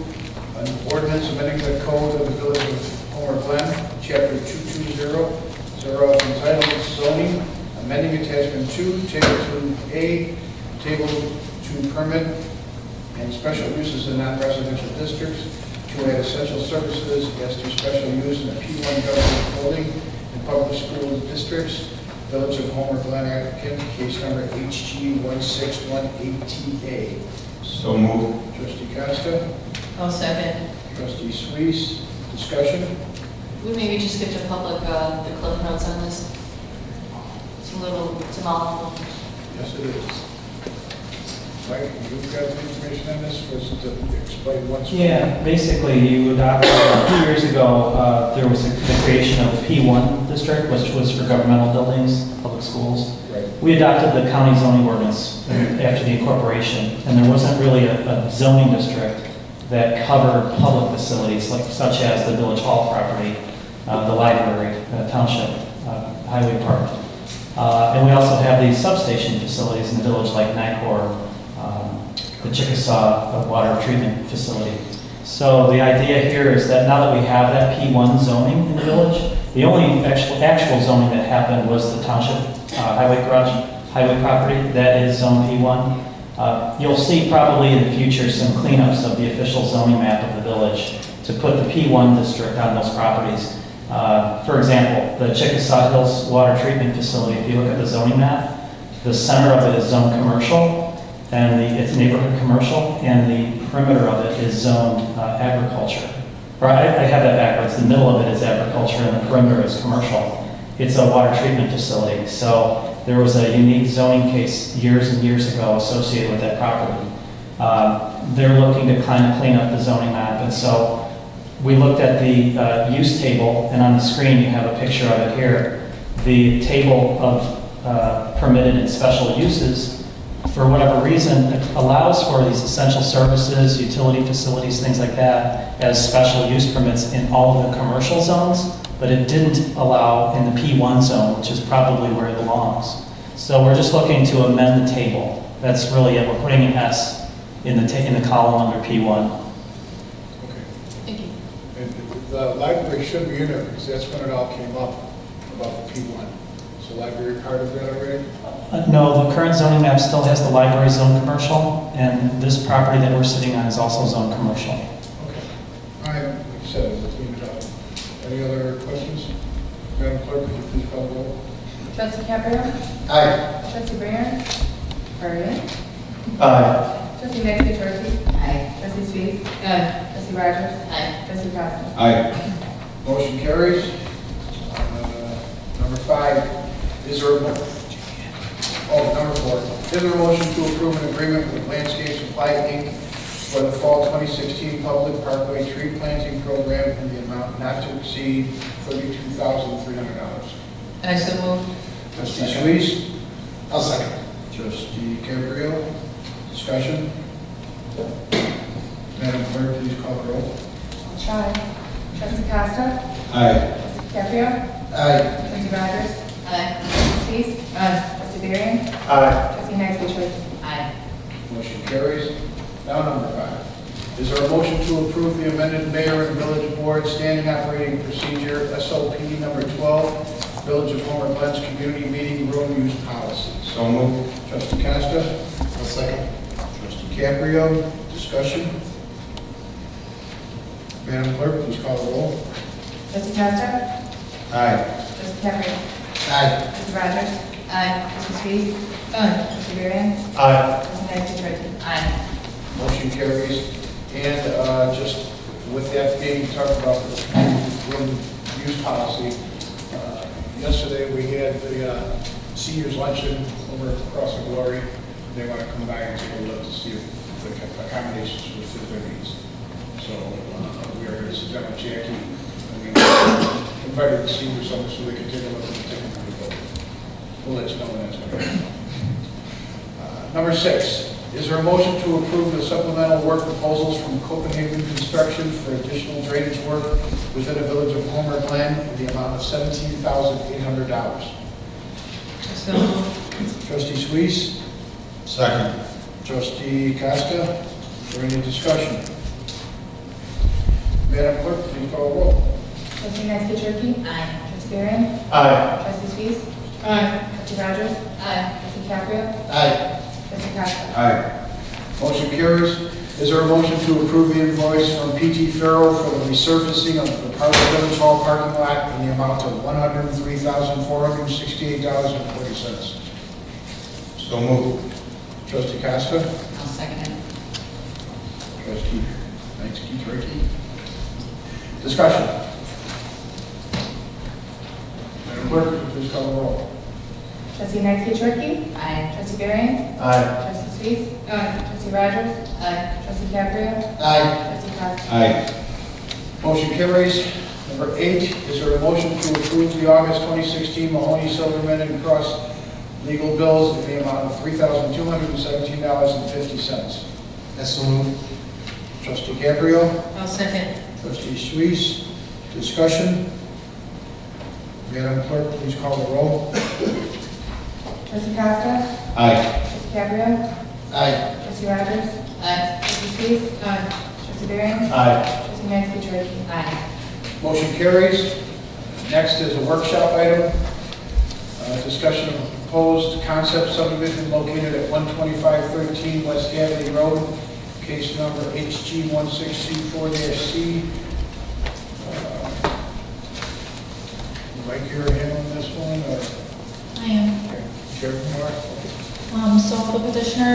Speaker 1: an ordinance amending the code of the Village of Homer Glen, Chapter 2200, entitled zoning, amending attachment 2, table 2A, table 2 permit, and special uses in non-residential districts to add essential services as to special use in the P1 government building and public school districts. Village of Homer Glen applicant, case number HG1618TA.
Speaker 5: So moved.
Speaker 1: Trustee Costa,
Speaker 3: I'll second.
Speaker 1: Trustee Suisse, discussion?
Speaker 3: We maybe just give the public the cliff notes on this. It's a mouthful.
Speaker 1: Yes, it is. Mike, you've got the information on this, was to explain what's...
Speaker 21: Yeah, basically, you adopted, 2 years ago, there was the creation of P1 district, which was for governmental buildings, public schools.
Speaker 1: Right.
Speaker 21: We adopted the county zoning ordinance after the incorporation, and there wasn't really a zoning district that covered public facilities, such as the village hall property, the library, township, highway park. And we also have these substation facilities in the village like NICOR, the Chickasaw water treatment facility. So the idea here is that now that we have that P1 zoning in the village, the only actual zoning that happened was the township highway garage, highway property that is zone P1. You'll see probably in the future some cleanups of the official zoning map of the village to put the P1 district on those properties. For example, the Chickasaw Hills water treatment facility, if you look at the zoning map, the center of it is zoned commercial, and it's neighborhood commercial, and the perimeter of it is zoned agriculture. Or I have that backwards. The middle of it is agriculture, and the perimeter is commercial. it's a water treatment facility. So there was a unique zoning case years and years ago associated with that property. They're looking to kind of clean up the zoning map, and so we looked at the use table, and on the screen you have a picture of it here. The table of permitted and special uses, for whatever reason, it allows for these essential services, utility facilities, things like that, as special use permits in all of the commercial zones, but it didn't allow in the P1 zone, which is probably where it belongs. So we're just looking to amend the table. That's really it. We're putting an S in the column under P1.
Speaker 3: Thank you.
Speaker 1: And the library should be in there because that's when it all came up about the P1. Is the library part of that already?
Speaker 21: No, the current zoning map still has the library zone commercial, and this property that we're sitting on is also zone commercial.
Speaker 1: Okay. All right, like you said, we'll clean it up. Any other questions? Madam Clerk, could you please call the roll?
Speaker 11: Trustee Caprio?
Speaker 1: Aye.
Speaker 11: Trustee Breyer? Barry?
Speaker 12: Aye.
Speaker 11: Trustee Maxey Turkey?
Speaker 10: Aye.
Speaker 11: Trustee Sweet? Trustee Rogers?
Speaker 3: Aye.
Speaker 11: Trustee Costa?
Speaker 5: Aye.
Speaker 1: Motion carries. Number 5, is there a number 4. Is there a motion to approve an agreement with Landscape Supply Inc. for the fall 2016 Public Parkway Tree Planting Program in the amount not to exceed $32,300?
Speaker 10: I so moved.
Speaker 1: Trustee Solis?
Speaker 6: I'll second.
Speaker 1: Trustee Cabrio? Discussion? Madam Clerk, please call the roll.
Speaker 11: I'll try. Trustee Costa?
Speaker 5: Aye.
Speaker 11: Trustee Caprio?
Speaker 1: Aye.
Speaker 11: Trustee Rogers?
Speaker 3: Aye.
Speaker 11: Trustee Sweet? Trustee Barry?
Speaker 12: Aye.
Speaker 11: Trustee Maxey Turkey?
Speaker 3: Aye.
Speaker 1: Motion carries. Now number 5. Is there a motion to approve the amended mayor and village board standing operating procedure, SOP number 12, Village of Homer Glen's community meeting room use policy?
Speaker 5: So moved.
Speaker 1: Trustee Costa?
Speaker 6: I'll second.
Speaker 1: Trustee Caprio? Discussion? Madam Clerk, please call the roll.
Speaker 11: Trustee Costa?
Speaker 5: Aye.
Speaker 11: Trustee Caprio?
Speaker 1: Aye.
Speaker 11: Trustee Rogers?
Speaker 3: Aye.
Speaker 11: Trustee Sweet? Trustee Barry?
Speaker 12: Aye.
Speaker 11: Trustee Maxey Turkey?
Speaker 3: Aye.
Speaker 1: Motion carries. And just with that being talked about the community room use policy, yesterday we had the seniors luncheon over across the Glory. They want to come by and take a look to see if the accommodations will fit their needs. So we are going to sit down with Jackie and we invited the seniors over so they can take a look at the technical building. We'll let you know when that's going to happen. Number 6. Is there a motion to approve the supplemental work proposals from Copenhagen Construction for additional drainage work within the village of Homer Glen in the amount of $17,800?
Speaker 10: So moved.
Speaker 1: Trustee Suisse?
Speaker 5: Second.
Speaker 1: Trustee Costa? Is there any discussion? Madam Clerk, please call the roll.
Speaker 11: Trustee Maxey Turkey?
Speaker 3: Aye.
Speaker 11: Trustee Barry?
Speaker 12: Aye.
Speaker 11: Trustee Sweet? Trustee Rogers?
Speaker 3: Aye.
Speaker 11: Trustee Caprio?
Speaker 1: Aye.
Speaker 11: Trustee Costa?
Speaker 5: Aye.
Speaker 1: Motion carries. Is there a motion to approve the invoice from P.T. Farrell for the resurfacing of the Park Village Hall parking lot in the amount of $103,468.40?
Speaker 5: So moved.
Speaker 1: Trustee Costa?
Speaker 10: I'll second it.
Speaker 1: Trustee Maxey-Turkey? Discussion. Madam Clerk, please call the roll.
Speaker 11: Trustee Maxey Turkey?
Speaker 10: Aye.
Speaker 11: Trustee Barry?
Speaker 12: Aye.
Speaker 11: Trustee Sweet? Trustee Rogers?
Speaker 3: Aye.
Speaker 11: Trustee Caprio?
Speaker 1: Aye.
Speaker 11: Trustee Costa?
Speaker 5: Aye.
Speaker 1: Motion carries. Number 8, is there a motion to approve the August 2016 Mahoney Silverman and Cross legal bills in the amount of $3,217.50?
Speaker 6: That's so moved.
Speaker 1: Trustee Cabrio?
Speaker 10: I'll second.
Speaker 1: Trustee Suisse? Discussion? Madam Clerk, please call the roll.
Speaker 11: Trustee Costa?
Speaker 5: Aye.
Speaker 11: Trustee Caprio?
Speaker 1: Aye.
Speaker 11: Trustee Rogers?
Speaker 3: Aye.
Speaker 11: Trustee Sweet? Trustee Barry?
Speaker 12: Aye.
Speaker 11: Trustee Maxey Turkey?
Speaker 10: Aye.
Speaker 1: Motion carries. Next is a workshop item. Discussion of a proposed concept subdivision located at 12513 West Avenue Road, case number HG16C4-C. Mike, you're handling this one, or
Speaker 7: I am.
Speaker 1: Chairman Moore?
Speaker 7: So the petitioner,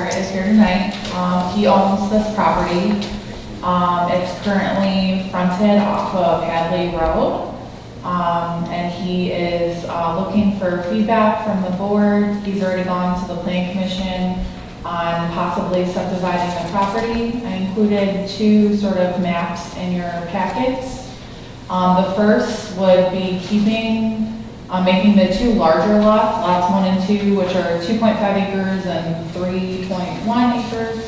Speaker 7: is here tonight. He owns this property. It's currently fronted off of Hadley Road. And he is looking for feedback from the board. He's already gone to the planning commission on possibly subdividing the property. I included two sort of maps in your packets. The first would be making the two larger lots, lots 1 and 2, which are 2.5 acres and 3.1 acres,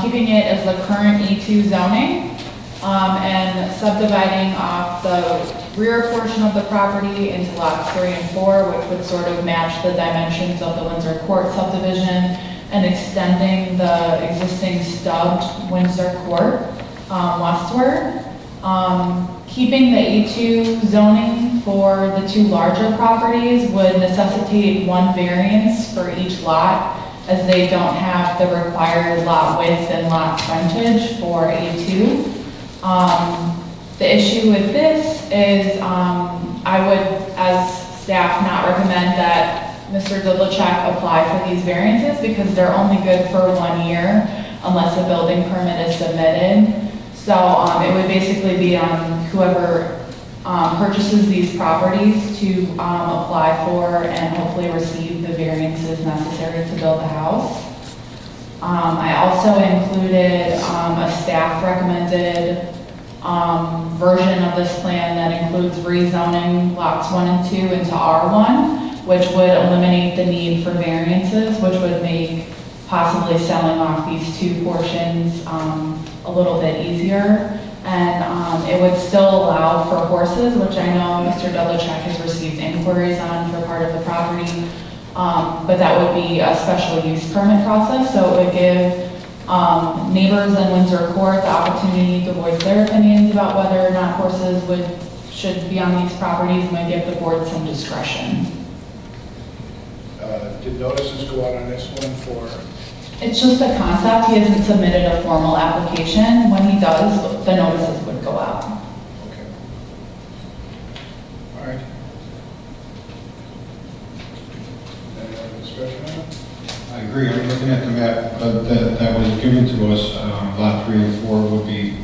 Speaker 7: keeping it as the current E2 zoning, and subdividing off the rear portion of the property into lots 3 and 4, which would sort of match the dimensions of the Windsor Court subdivision, and extending the existing stubbed Windsor Court westward. Keeping the E2 zoning for the two larger properties would necessitate one variance for each lot, as they don't have the required lot width and lot frontage for A2. The issue with this is I would, as staff, not recommend that Mr. Dudlachek apply for these variances because they're only good for 1 year unless a building permit is submitted. So it would basically be on whoever purchases these properties to apply for and hopefully receive the variances necessary to build the house. I also included a staff recommended version of this plan that includes rezoning lots 1 and 2 into R1, which would eliminate the need for variances, which would make possibly selling off these two portions a little bit easier. And it would still allow for horses, which I know Mr. Dudlachek has received inquiries on for part of the property. But that would be a special use permit process, so it would give neighbors in Windsor Court the opportunity to voice their opinions about whether or not horses should be on these properties, and would give the board some discretion.
Speaker 1: Did notices go out on this one for?
Speaker 7: It's just a concept. He hasn't submitted a formal application. When he does, the notices would go out.
Speaker 1: Okay. All right. Any other discussion on it?
Speaker 5: I agree. I'm looking at the map that was given to us. Lot 3 and 4 would be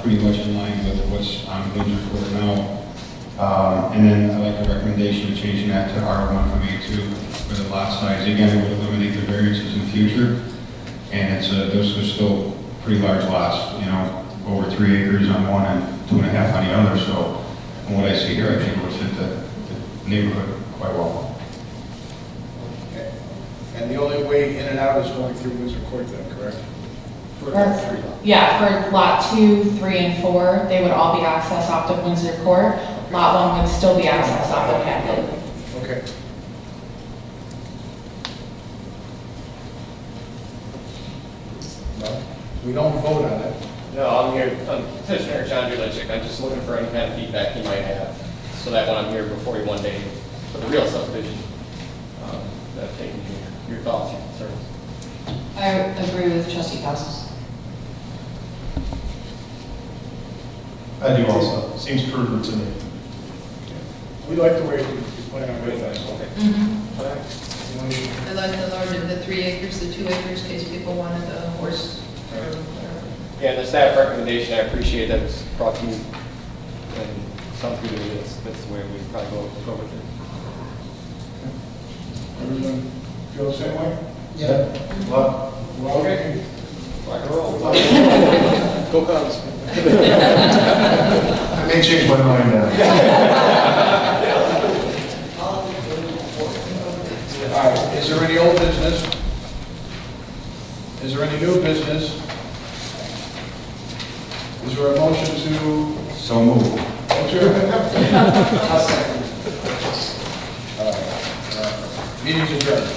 Speaker 5: pretty much in line with what's on Windsor Court now. And then I like the recommendation of changing that to R1 from A2 for the lot size. Again, it would eliminate the variances in the future. And those are still pretty large lots, over 3 acres on one and 2.5 on the other. So from what I see here, I think it would fit the neighborhood quite well.
Speaker 1: Okay. And the only way in and out is going through Windsor Court then, correct? For
Speaker 7: Yeah, for lot 2, 3, and 4, they would all be accessed off of Windsor Court. Lot 1 would still be accessed off of Hampton.
Speaker 1: Okay. No, we don't vote on it.
Speaker 8: No, I'm here, I'm Petitioner John Dudlachek. I'm just looking for any kind of feedback he might have, so that when I'm here before you one day for the real subdivision, that I've taken your thoughts, your concerns.
Speaker 10: I agree with Trustee Costas.
Speaker 16: I do also. Seems prudent to me.
Speaker 1: We like the way you plan on doing that. Okay.
Speaker 3: I like the larger, the 3 acres, the 2 acres, in case people wanted the horse.
Speaker 8: Yeah, the staff recommendation, I appreciate that it's brought to you, and some people, that's the way we probably go with it.
Speaker 1: Everyone feel the same way?
Speaker 9: Yeah.
Speaker 1: Well, okay.
Speaker 8: Rock and roll.
Speaker 16: Go Cubs. I may change my mind now.
Speaker 1: All right, is there any old business? Is there any new business? Is there a motion to?
Speaker 5: So moved.
Speaker 1: Motion? I'll second. All right. Meeting's adjourned.